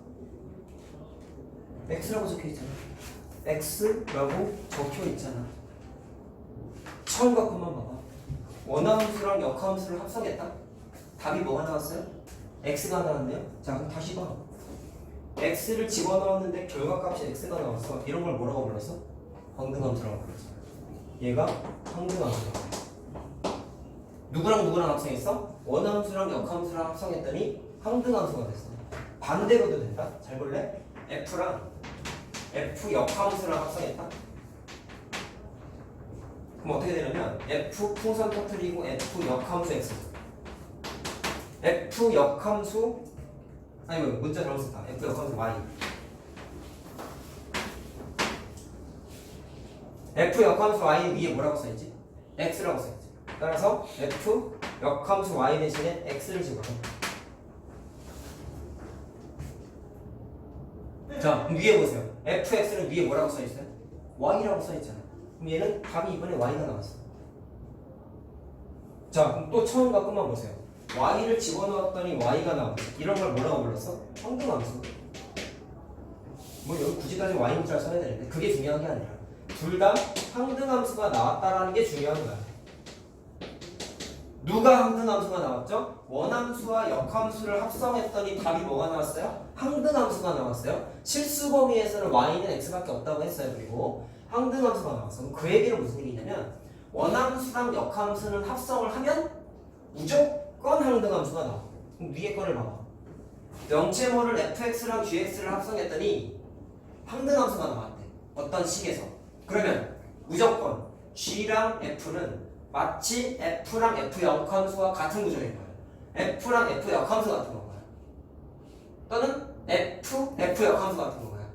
x라고 적혀있잖아. x라고 적혀있잖아. 처음 것만 봐봐. 원함수랑 역함수를 합성했다? 답이 뭐가 나왔어요? x가 나왔네요? 자, 그럼 다시 봐. x를 집어넣었는데 결과값이 x가 나왔어. 이런 걸 뭐라고 불렀어? 황등함수라고 불렀어. 얘가 황등함수라고 불렀어. 누구랑 합성했어? 원함수랑 역함수랑 합성했더니 황등함수가 됐어. 반대로도 된다? 잘 볼래? f랑 f 역함수랑 합성했다? 그럼 어떻게 되냐면 f 풍선 터뜨리고 f 역함수 x f 역함수 아니 뭐 문자 잘못 썼다. f 역함수 y f 역함수 y 위에 뭐라고 써있지? x라고 써있지. 따라서 f 역함수 y 대신에 x를 집어넣어. 자, 그럼 위에 보세요. fx는 위에 뭐라고 써있어요? y라고 써있잖아. 그럼 얘는 답이 이번에 y가 나왔어. 자, 그럼 또 처음과 끝만 보세요. y를 집어넣었더니 y가 나왔어. 이런 걸 뭐라고 불렀어? 황등함수. 뭐 여기 굳이까지 y 문자를 써야 되는데 그게 중요한 게 아니라 둘 다 황등함수가 나왔다라는 게 중요한 거야. 누가 황등함수가 나왔죠? 원함수와 역함수를 합성했더니 답이 뭐가 나왔어요? 황등함수가 나왔어요. 실수 범위에서는 y는 x밖에 없다고 했어요. 그리고 황등함수가 나왔어. 그 얘기는 무슨 얘기냐면 원함수랑 역함수는 합성을 하면 무조건 황등함수가 나와. 그럼 위에 거를 봐봐. 명체모를 fx랑 gx를 합성했더니 황등함수가 나왔대. 어떤 식에서. 그러면 무조건 g랑 f는 마치 f랑 f 역함수와 같은 구조인 거예요. f랑 f 역함수 같은 건가요? 또는 f 역함수 같은 건가요?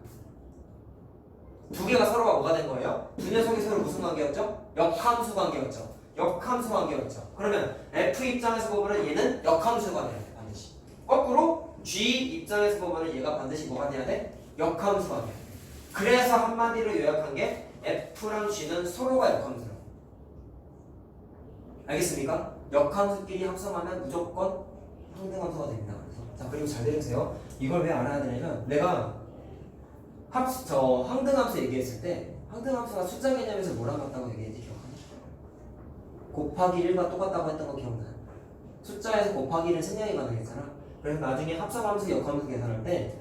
두 개가 서로가 뭐가 된 거예요? 두 녀석이 서로 무슨 관계였죠? 역함수 관계였죠. 역함수 관계였죠. 그러면 f 입장에서 보면 얘는 역함수가 돼야 돼. 반드시. 거꾸로 g 입장에서 보면 얘가 반드시 뭐가 돼야 돼? 역함수가 돼야 돼. 그래서 한마디로 요약한 게 f랑 g는 서로가 역함수라고. 알겠습니까? 역함수끼리 합성하면 무조건 황등함수가 됩니다. 그래서 자, 그리고 잘 들으세요. 이걸 왜 알아야 되냐면 내가 황등함수 얘기했을 때 황등함수가 숫자 개념에서 뭐랑 같다고 얘기했지 기억하냐? 곱하기 1과 똑같다고 했던 거 기억나요? 숫자에서 곱하기 1은 생략이 가능했잖아. 그래서 나중에 합성함수 역함수 계산할 때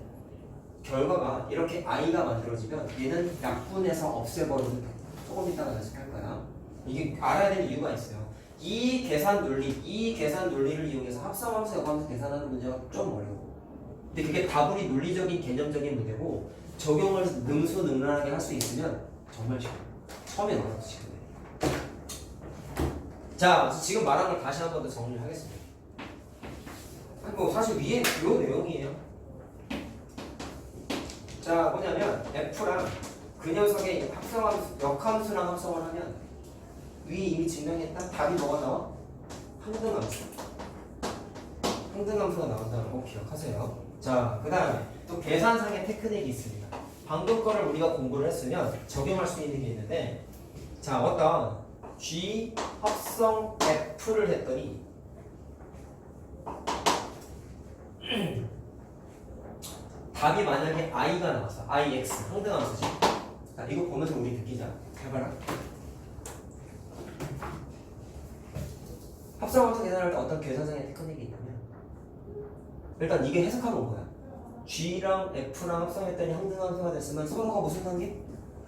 결과가 이렇게 i가 만들어지면 얘는 약분해서 없애버리면 돼. 조금 이따가 연습할 거야. 이게 알아야 될 이유가 있어요. 이 계산 논리를 이용해서 합성함수 역함수 계산하는 문제가 좀 어려워. 근데 그게 다분히 논리적인 개념적인 문제고 적용을 능수능란하게 할 수 있으면 정말 쉬워. 처음에 어려워 지금. 자, 그래서 지금 말한 걸 다시 한 번 더 정리를 하겠습니다. 뭐 사실 위에 이 내용이에요. 자, 뭐냐면 f랑 그 녀석의 합성함수, 역함수랑 합성을 하면 위 이미 증명했다. 답이 뭐가 나와? 황등함수. 황등함수가 나온다는 거 기억하세요. 자, 그 다음에 또 계산상의 테크닉이 있습니다. 방금 거를 우리가 공부를 했으면 적용할 수 있는 게 있는데, 자, 어떤 G 합성 F를 했더니 답이 만약에 i가 나왔어. ix 황등함수지. 자, 이거 보면서 우리 느끼자. 해봐라. 합성함수 계산할 때 어떤 계산상의 테크닉이 있냐면 일단 이게 해석하러 온 거야. G랑 F랑 합성했더니 항등함수가 됐으면 서로가 무슨 관계?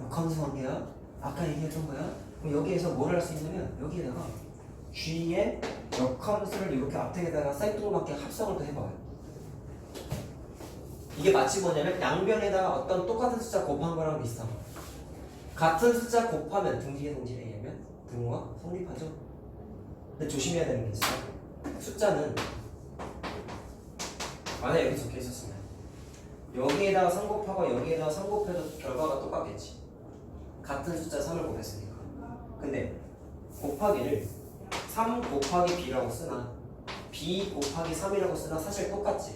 역함수 관계야. 아까 얘기했던 거야. 그럼 여기에서 뭘 할 수 있냐면 여기에다가 G의 역함수를 이렇게 앞에다가 쌀통맞게 합성을 또 해봐요. 이게 마치 뭐냐면 양변에다가 어떤 똑같은 숫자 곱한 거랑 비슷한 거. 같은 숫자 곱하면 등식의 성질에 의하면 등호가 성립하죠. 근데 조심해야 되는 게 있어. 숫자는 만약에 여기 적혀 있었으면 여기에다가 3 곱하고 여기에다가 3 곱해도 결과가 똑같겠지. 같은 숫자 3을 곱했으니까. 근데 곱하기를 3 곱하기 b라고 쓰나 b 곱하기 3이라고 쓰나 사실 똑같지.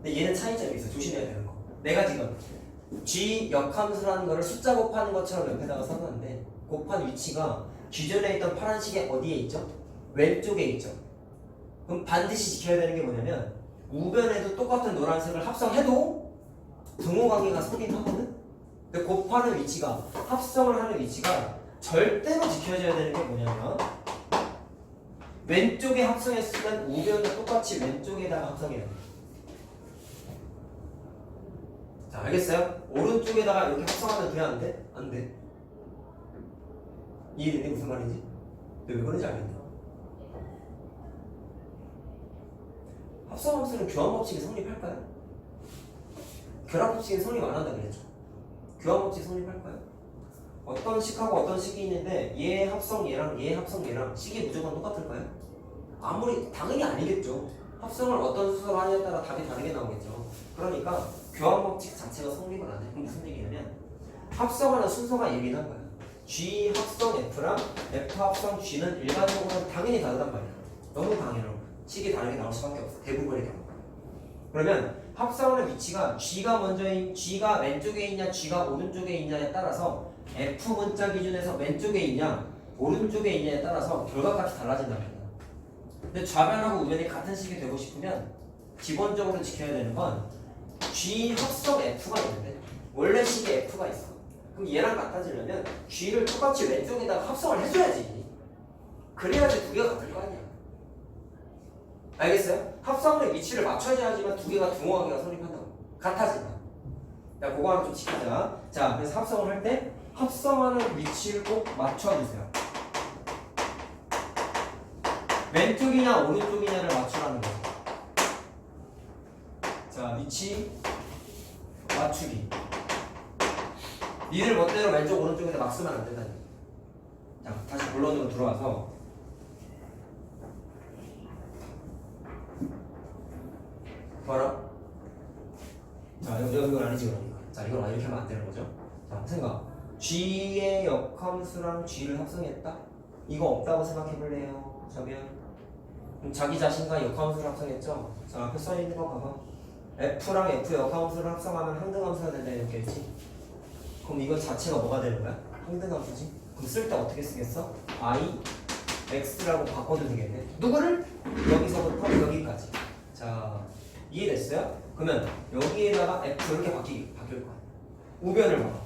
근데 얘는 차이점이 있어. 조심해야 되는 거. 내가 지금 G 역함수라는 거를 숫자 곱하는 것처럼 옆에다가 써놨는데 곱한 위치가 기존에 있던 파란식의 어디에 있죠? 왼쪽에 있죠. 그럼 반드시 지켜야 되는 게 뭐냐면 우변에도 똑같은 노란색을 합성해도 등호 관계가 성립하거든? 근데 곱하는 위치가 합성을 하는 위치가 절대로 지켜져야 되는 게 뭐냐면 왼쪽에 합성했으면 우변도 똑같이 왼쪽에다가 합성해야 돼. 자, 알겠어요? 오른쪽에다가 이렇게 합성하면 돼? 안 돼? 안 돼. 이해되니? 무슨 말인지? 너 왜 그런지 알겠니? 합성함수는 교환법칙이 성립할까요? 결합법칙이 성립 안 한다 그랬죠? 교환법칙 성립할까요? 어떤 식하고 어떤 식이 있는데 얘 합성 얘랑 얘 합성 얘랑 식이 무조건 똑같을까요? 아무리 당연히 아니겠죠. 합성을 어떤 순서로 하냐에 따라 답이 다르게 나오겠죠. 그러니까 교환법칙 자체가 성립을 안 해. 그럼 무슨 얘기냐면 합성하는 순서가 예민한 거야. G 합성 F랑 F 합성 G는 일반적으로는 당연히 다르단 말이야. 너무 당연하고 식이 다르게 나올 수밖에 없어. 대부분의 경우. 그러면 합성하는 위치가 G가 왼쪽에 있냐 G가 오른쪽에 있냐에 따라서 F 문자 기준에서 왼쪽에 있냐 오른쪽에 있냐에 따라서 결과값이 달라진단 말이야. 근데 좌변하고 우변이 같은 식이 되고 싶으면 기본적으로 지켜야 되는 건 G 합성 F가 있는데 원래 식에 F가 있어. 그럼 얘랑 같아지려면 G를 똑같이 왼쪽에다가 합성을 해줘야지. 그래야지 두 개가 같을 거 아니야. 알겠어요? 합성의 위치를 맞춰줘야지만 두 개가 등호관계가 성립한다고. 같아진다. 야, 그거 하나 좀 지키자. 자, 그래서 합성을 할 때 합성하는 위치를 꼭 맞춰주세요. 왼쪽이냐 오른쪽이냐를 맞추라는 거죠. 자, 위치 맞추기. 니들 멋대로 왼쪽 오른쪽에다 막 쓰면 안 된다니. 자, 다시 본론으로 들어와서 봐라. 자, 이건 아니지 그러니까. 자, 이건 이렇게 하면 안 되는 거죠. 자, 생각. G의 역함수랑 G를 합성했다? 이거 없다고 생각해 볼래요? 그러면 자기 자신과 역함수를 합성했죠? 자, 앞에 써있는 거 봐봐. F랑 F 역함수를 합성하면 항등함수가 된다 이렇게 했지? 그럼 이거 자체가 뭐가 되는 거야? 항등함수지? 그럼 쓸 때 어떻게 쓰겠어? I, X라고 바꿔도 되겠네. 누구를? 여기서부터 여기까지. 자, 이해됐어요? 그러면 여기에다가 F 이렇게 바뀔 거야. 우변을 봐봐.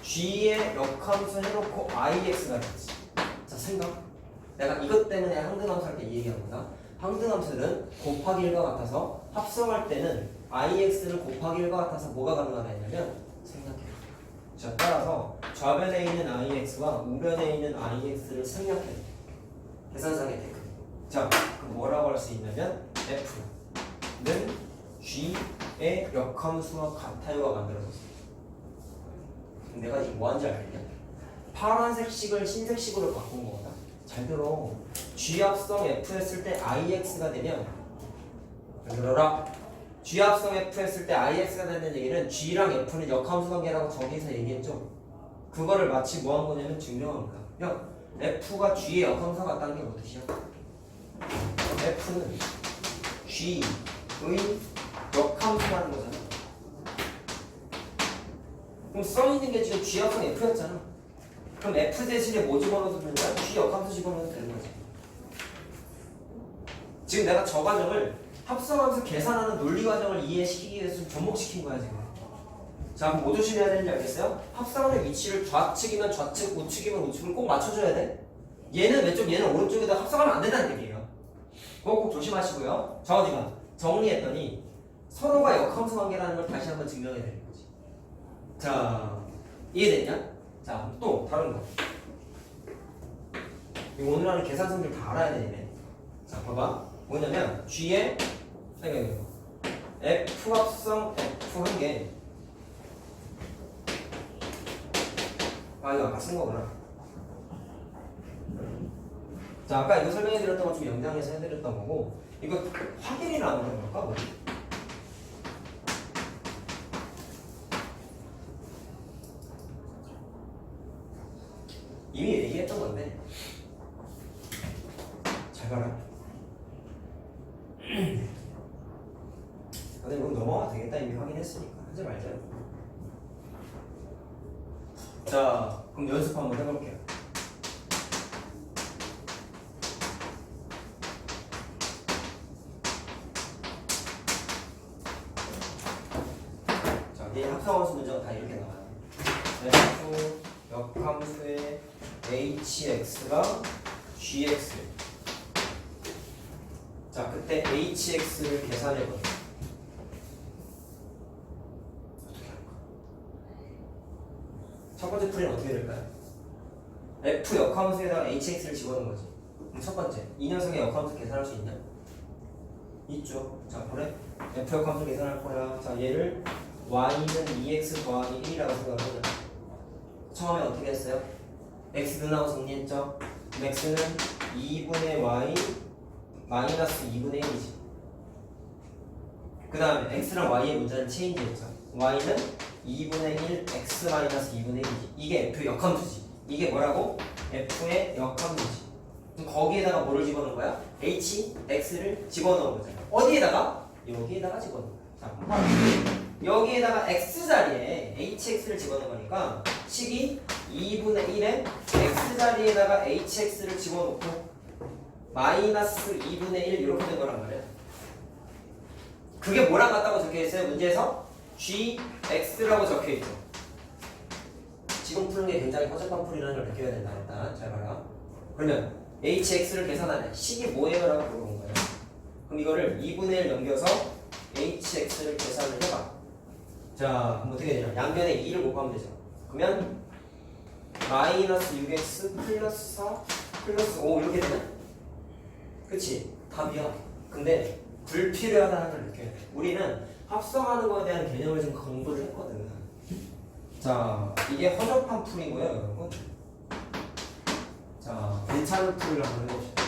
G의 역함수 해놓고 IX가 됐지. 자, 생각. 내가 이것 때문에 항등함수 할 때 이 얘기한 거다. 항등함수는 곱하기 1과 같아서 합성할 때는 IX를 곱하기 1과 같아서 뭐가 가능하다 했냐면 생략해. 자, 따라서 좌변에 있는 IX와 우변에 있는 IX를 생략해. 계산상의 테크닉. 자, 그럼 뭐라고 할 수 있냐면 F는 G의 역함수와 같아요가 만들어졌어. 내가 지금 뭐 하는지 알겠냐? 파란색 식을 흰색 식으로 바꾼 거다. 잘 들어. G 합성 F 했을 때 IX가 되면 잘 들어라. G 합성 F 했을 때 IX가 되는 얘기는 G랑 F는 역함수 관계라고 저기서 얘기했죠. 그거를 마치 뭐 한 거냐면 증명한 거야. 야, F가 G의 역함수가 같다는 게 무슨 뜻이야? F는 G의 역함수라는 거잖아. 그럼 써있는 게 지금 G 합성 F였잖아. 그럼 F 대신에 뭐 집어넣어도 되는 거야? G 역함수 집어넣어도 되는 거지. 지금 내가 저 과정을 합성하면서 계산하는 논리 과정을 이해시키기 위해서 좀 접목시킨 거야 지금. 자, 그럼 뭐 조심해야 되는지 알겠어요? 합성하는 위치를 좌측이면 좌측, 우측이면 우측을 꼭 맞춰줘야 돼. 얘는 왼쪽, 얘는 오른쪽에다 합성하면 안 된다는 얘기예요. 그거 꼭 조심하시고요. 자, 어디가? 정리했더니 서로가 역함수 관계라는 걸 다시 한번 증명해야 되는 거지. 자, 이해됐냐? 자, 또 다른 거. 이거 오늘 하는 계산성들 다 알아야 되네. 자, 봐봐. 뭐냐면 G의 F 합성 F 한 개. 아, 이거 아까 쓴 거구나. 자, 아까 이거 설명해 드렸던 거 좀 연장해서 해드렸던 거고, 이거 확인이 나오는 걸까? 뭐? 이미 얘기했던 건데, 잘 봐라. 근데 이거 넘어가도 되겠다. 이미 확인했으니까 하지 말자요. 자, 그럼 연습 한번 해볼게요. 자, 이 합성함수 문제가 다 이렇게 나와요. F 역함수의 hx가 gx. 자, 그때 hx를 계산해보자. 첫 번째 풀이는 어떻게 될까요? F 역함수에다가 hx를 집어넣은 거지. 그럼 첫 번째, 이 녀석의 역함수 계산할 수 있냐? 있죠. 자, 그래. F 역함수 계산할 거야. 자, 얘를 y는 2x 더하기 1이라고 생각하자. 처음에 어떻게 했어요? x는하고 정리했죠? x는 2분의 y 마이너스 2분의 1이지. 그 다음에 x랑 y의 문자는 체인지했죠. y는 2분의 1 x 마이너스 2분의 1이지. 이게 F 역함수지. 이게 뭐라고? F의 역함수지. 그럼 거기에다가 뭐를 집어넣은 거야? h, x를 집어넣은 거잖아. 어디에다가? 여기에다가 집어넣은 거야. 자, 여기에다가 x 자리에 hx를 집어넣은 거니까 식이 2분의 1에 x 자리에다가 hx를 집어넣고 마이너스 2분의 1 이렇게 된 거란 말이야. 그게 뭐랑 같다고 적혀있어요? 문제에서 gx라고 적혀있죠. 지금 푸는 게 굉장히 허접한 풀이라는 걸 느껴야 된다. 일단 잘 봐라. 그러면 hx를 계산하면 식이 뭐예요? 라고 물어본 거예요. 그럼 이거를 2분의 1 넘겨서 hx를 계산을 해봐. 자, 그럼 어떻게 되냐? 양변에 2를 곱하면 되죠. 그러면 마이너스 6x 플러스 4 플러스 5 이렇게 되냐? 그치? 답이야. 근데 불필요하다는 걸 느껴야 돼. 우리는 합성하는 거에 대한 개념을 좀 공부를 했거든. 자, 이게 허접한 풀이고요, 여러분. 자, 괜찮은 풀을 한번 해봅시다.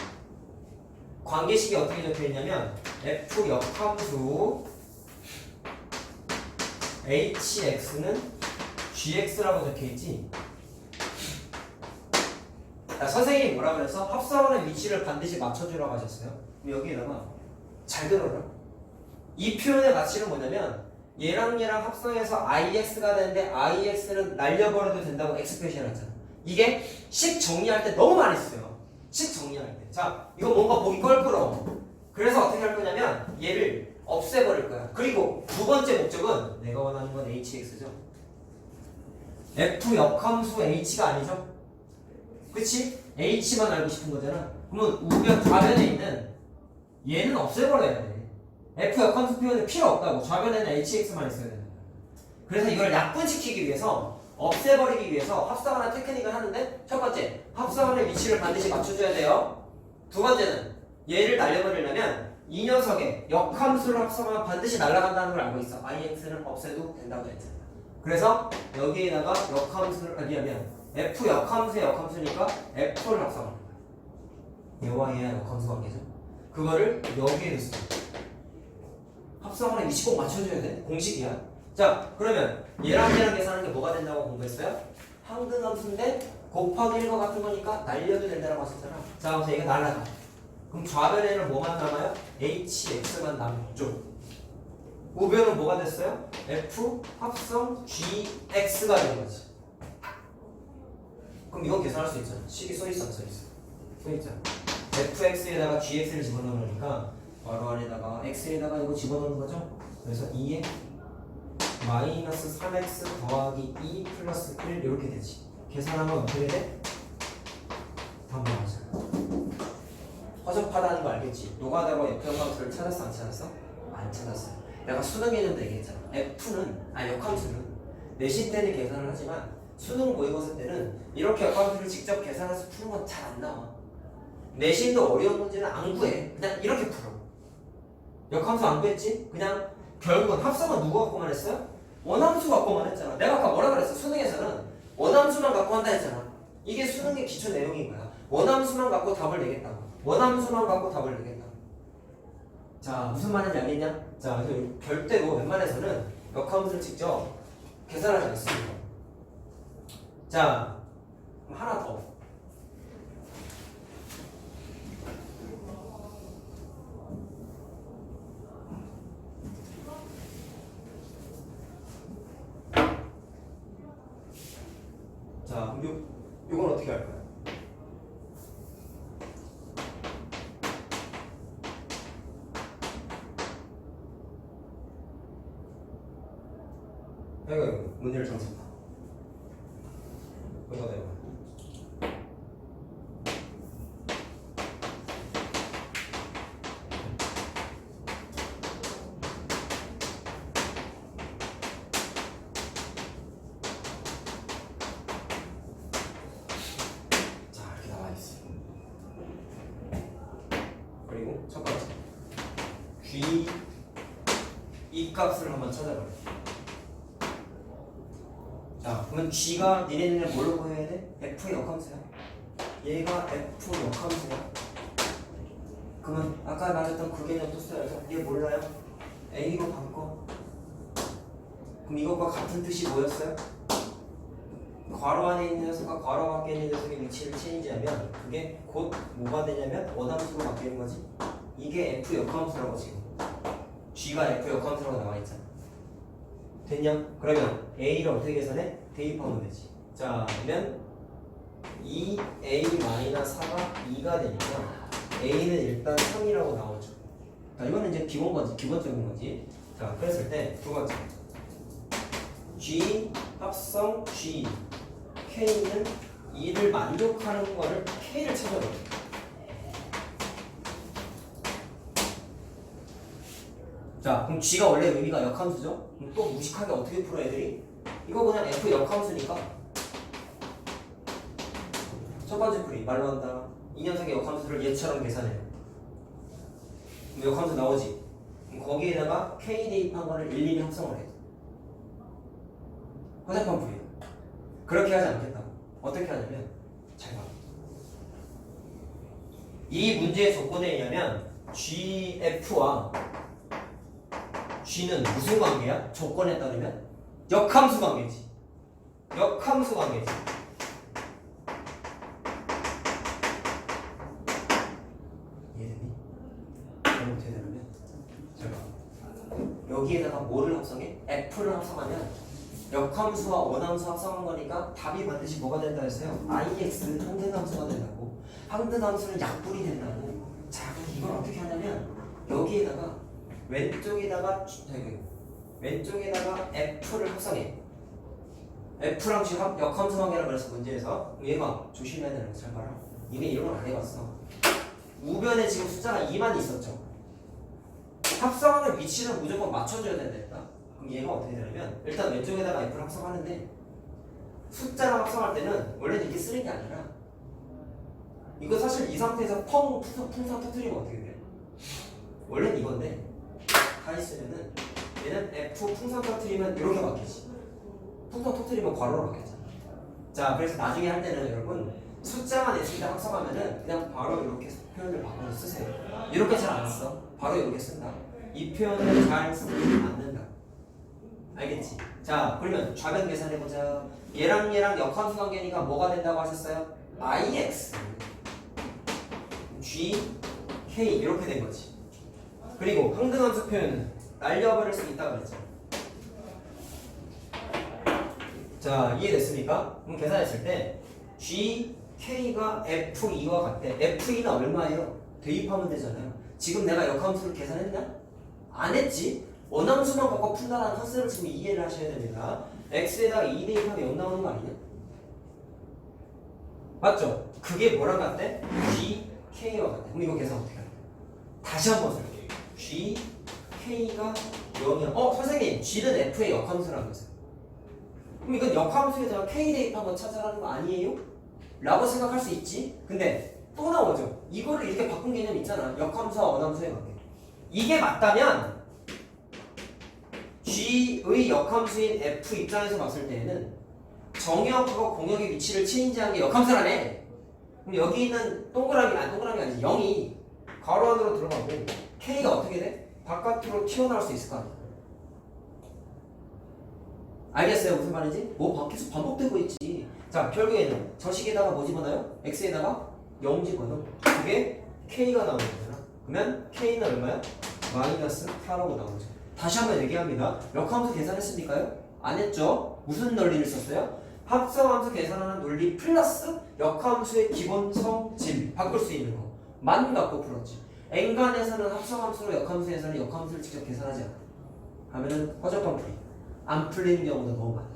관계식이 어떻게 적혀있냐면 F 역함수 hx는 gx라고 적혀있지. 자, 선생님이 뭐라 그랬어? 합성하는 위치를 반드시 맞춰주라고 하셨어요. 그럼 여기에다가 잘 들어라. 이 표현의 가치는 뭐냐면 얘랑 얘랑 합성해서 ix가 되는데 ix는 날려버려도 된다고 x 표시해놨잖아. 이게 식 정리할 때 너무 많이 써요. 식 정리할 때. 자, 이거 뭔가 보기 껄끄러워. 그래서 어떻게 할 거냐면 얘를 없애버릴 거야. 그리고 두 번째 목적은 내가 원하는 건 hx죠. f 역함수 h가 아니죠? 그치? h만 알고 싶은 거잖아. 그러면 우변 좌변에 있는 얘는 없애버려야 돼. f 역함수 표현은 필요 없다고. 좌변에는 hx만 있어야 된다. 그래서 이걸 약분시키기 위해서 없애버리기 위해서 합성하는 테크닉을 하는데, 첫 번째, 합성하는 위치를 반드시 맞춰줘야 돼요. 두 번째는 얘를 날려버리려면 이 녀석의 역함수를 합성하면 반드시 날아간다는 걸 알고 있어. ix는 없애도 된다고 했잖아. 그래서 여기에다가 역함수를 미안 f 역함수의 역함수니까 f를 합성하는 거야. 얘와 얘와 역함수 관계죠. 그거를 여기에 넣었어. 합성하는 위치 꼭 맞춰줘야 돼. 공식이야. 자, 그러면 얘랑 얘랑 계산하는 게 뭐가 된다고 공부했어요? 항등함수인데 곱하기 1과 같은 거니까 날려도 된다고 하셨잖아. 자, 그래서 얘가 날아가. 그럼 좌변에는 뭐만 남아요? hx만 남죠. 우변은 뭐가 됐어요? f 합성 gx가 된 거지. 그럼 이건 계산할 수 있잖아. 식이 써있어 안 써있어? 써있잖아. fx에다가 gx를 집어넣으니까 바로 안에다가 x에다가 이거 집어넣는 거죠. 그래서 2에 마이너스 3x 더하기 2 플러스 1 이렇게 되지. 계산하면 어떻게 돼? 답 나오잖아. 허접하다는 거 알겠지? 노가다로 f 역함수를 찾았어 안 찾았어? 안 찾았어요. 내가 수능 개념도 얘기했잖아. 역함수는 내신 때는 계산을 하지만 수능 모의고사 때는 이렇게 역함수를 직접 계산해서 푸는 건 잘 안 나와. 내신도 어려운 문제는 안 구해. 그냥 이렇게 풀어. 역함수 안 구했지? 그냥 결국은 합성은 누구 갖고만 했어요? 원함수 갖고만 했잖아. 내가 아까 뭐라 그랬어? 수능에서는 원함수만 갖고 한다 했잖아. 이게 수능의 기초 내용인 거야. 원함수만 갖고 답을 내겠다고. 원함수만 갖고 답을 내겠다고. 자, 무슨 말인지 알겠냐? 자, 그래서 절대로 웬만해서는 역함수를 직접 계산하지 않습니다. 자, 그럼 하나 더. 자, 그럼 요건 어떻게 할까요? 이거 문제를 정습하. 이거 내가. 자, 이렇게 나와 있어요. 그리고 첫 번째 G 이 값을 한번 찾아볼게요. 자, 그러면 G가 니네는 뭘로 보여야 돼? F의 역함수야. 얘가 F 역함수야. 그러면 아까 말했던 그 개념 또 써야죠. 얘 몰라요? A로 바꿔. 그럼 이것과 같은 뜻이 뭐였어요? 괄호 안에 있는 녀석과 괄호 밖에 있는 녀석의 위치를 체인지하면 그게 곧 뭐가 되냐면 원함수로 바뀌는 거지. 이게 F 역함수라고 지금. G가 F 역함수라고 나와 있잖아. 됐냐? 그러면 A를 어떻게 계산해? 대입하면 되지. 자, 그러면 2A-4가 2가 되니까 A는 일단 3이라고 나오죠. 자, 이거는 이제 기본적인 거지. 자, 그랬을 때 두 번째 G 합성 G K는 2를 만족하는 거를 K를 찾아버려. 자, 그럼 G가 원래 의미가 역함수죠? 그럼 또 무식하게 어떻게 풀어 애들이? 이거 그냥 F 역함수니까 첫 번째 풀이 말로 한다. 이 녀석의 역함수를 얘처럼 계산해요. 그럼 역함수 나오지? 그럼 거기에다가 K 대입한 거를 일일이 합성을 해. 허접한 풀이에요. 그렇게 하지 않겠다고. 어떻게 하냐면 잘 봐. 이 문제의 조건에 의하면 GF와 G는 무슨 관계야? 조건에 따르면 역함수 관계지. 역함수 관계지. 이해되니? 그럼 어떻게 되냐면 잘 봐. 여기에다가 뭐를 합성해? F를 합성하면 역함수와 원함수 합성한 거니까 답이 반드시 뭐가 된다 했어요? IX 항등함수가 된다고. 항등함수는 약분이 된다고. 자, 그럼 이걸 어떻게 하냐면 여기에다가 왼쪽에다가 F를 합성해. F랑 G 역함수 관계라고 그래서 문제에서 얘가 조심해야 되는 거 잘 봐라. 이미 이런 걸 안 해봤어. 우변에 지금 숫자가 2만 있었죠. 합성하는 위치는 무조건 맞춰줘야 된다. 그럼 얘가 어떻게 되냐면 일단 왼쪽에다가 F를 합성하는데 숫자랑 합성할 때는 원래는 이렇게 쓰는 게 아니라 이거 사실 이 상태에서 풍선 터뜨리면 어떻게 돼? 원래는 이건데 다 있으면은 얘는 F 풍선 터뜨리면 이렇게 바뀌지. 풍선 터뜨리면 괄호로 바뀌었잖아. 자, 그래서 나중에 할 때는 여러분 숫자만 있을 때 합성하면은 그냥 바로 이렇게 표현을 바꿔서 쓰세요. 이렇게 잘 안 써. 바로 이렇게 쓴다. 이 표현을 잘 쓰지 않는다. 알겠지? 자, 그러면 좌변 계산해보자. 얘랑 역함수 관계니까 뭐가 된다고 하셨어요? IX G K 이렇게 된 거지. 그리고 항등함수 표현은 날려버릴 수 있다고 그랬죠. 자, 이해됐습니까? 그럼 계산했을 때 G K가 F2와 같대. F2는 얼마예요? 대입하면 되잖아요. 지금 내가 역함수를 계산했냐? 안 했지? 원함수만 갖고 푼다는 컨셉을 지금 이해를 하셔야 됩니다. X에다가 2 대입하면 0 나오는 거 아니냐? 맞죠? 그게 뭐랑 같대? G, K와 같대. 그럼 이거 계산 어떻게 할까? 다시 한번 쓸게요. G, K가 0이야. 선생님 G는 F의 역함수라면서요. 그럼 이건 역함수에다가 K 대입한 거 찾아라는 거 아니에요? 라고 생각할 수 있지. 근데 또 나오죠. 이거를 이렇게 바꾼 개념 있잖아. 역함수와 원함수의 관계. 이게 맞다면 G의 역함수인 F 입장에서 봤을 때에는 정역과 공역의 위치를 체인지한 게 역함수라네. 그럼 여기 있는 동그라미 아니지 0이 가로 안으로 들어가고 K가 어떻게 돼? 바깥으로 튀어나올 수 있을 거 아니야. 알겠어요? 무슨 말인지? 뭐 계속 반복되고 있지. 자, 결국에는 저 식에다가 뭐 집어넣어요? X에다가 0 집어넣어. 그게 K가 나오는 거잖아. 그러면 K는 얼마야? 마이너스 4라고 나오죠. 다시 한번 얘기합니다. 역함수 계산했습니까요? 안 했죠? 무슨 논리를 썼어요? 합성함수 계산하는 논리 플러스 역함수의 기본 성질 바꿀 수 있는 거만 갖고 풀었지. N간에서는 합성함수로 역함수에서는 역함수를 직접 계산하지 않아. 하면은 허접한 풀이 안 풀리는 경우도 너무 많아.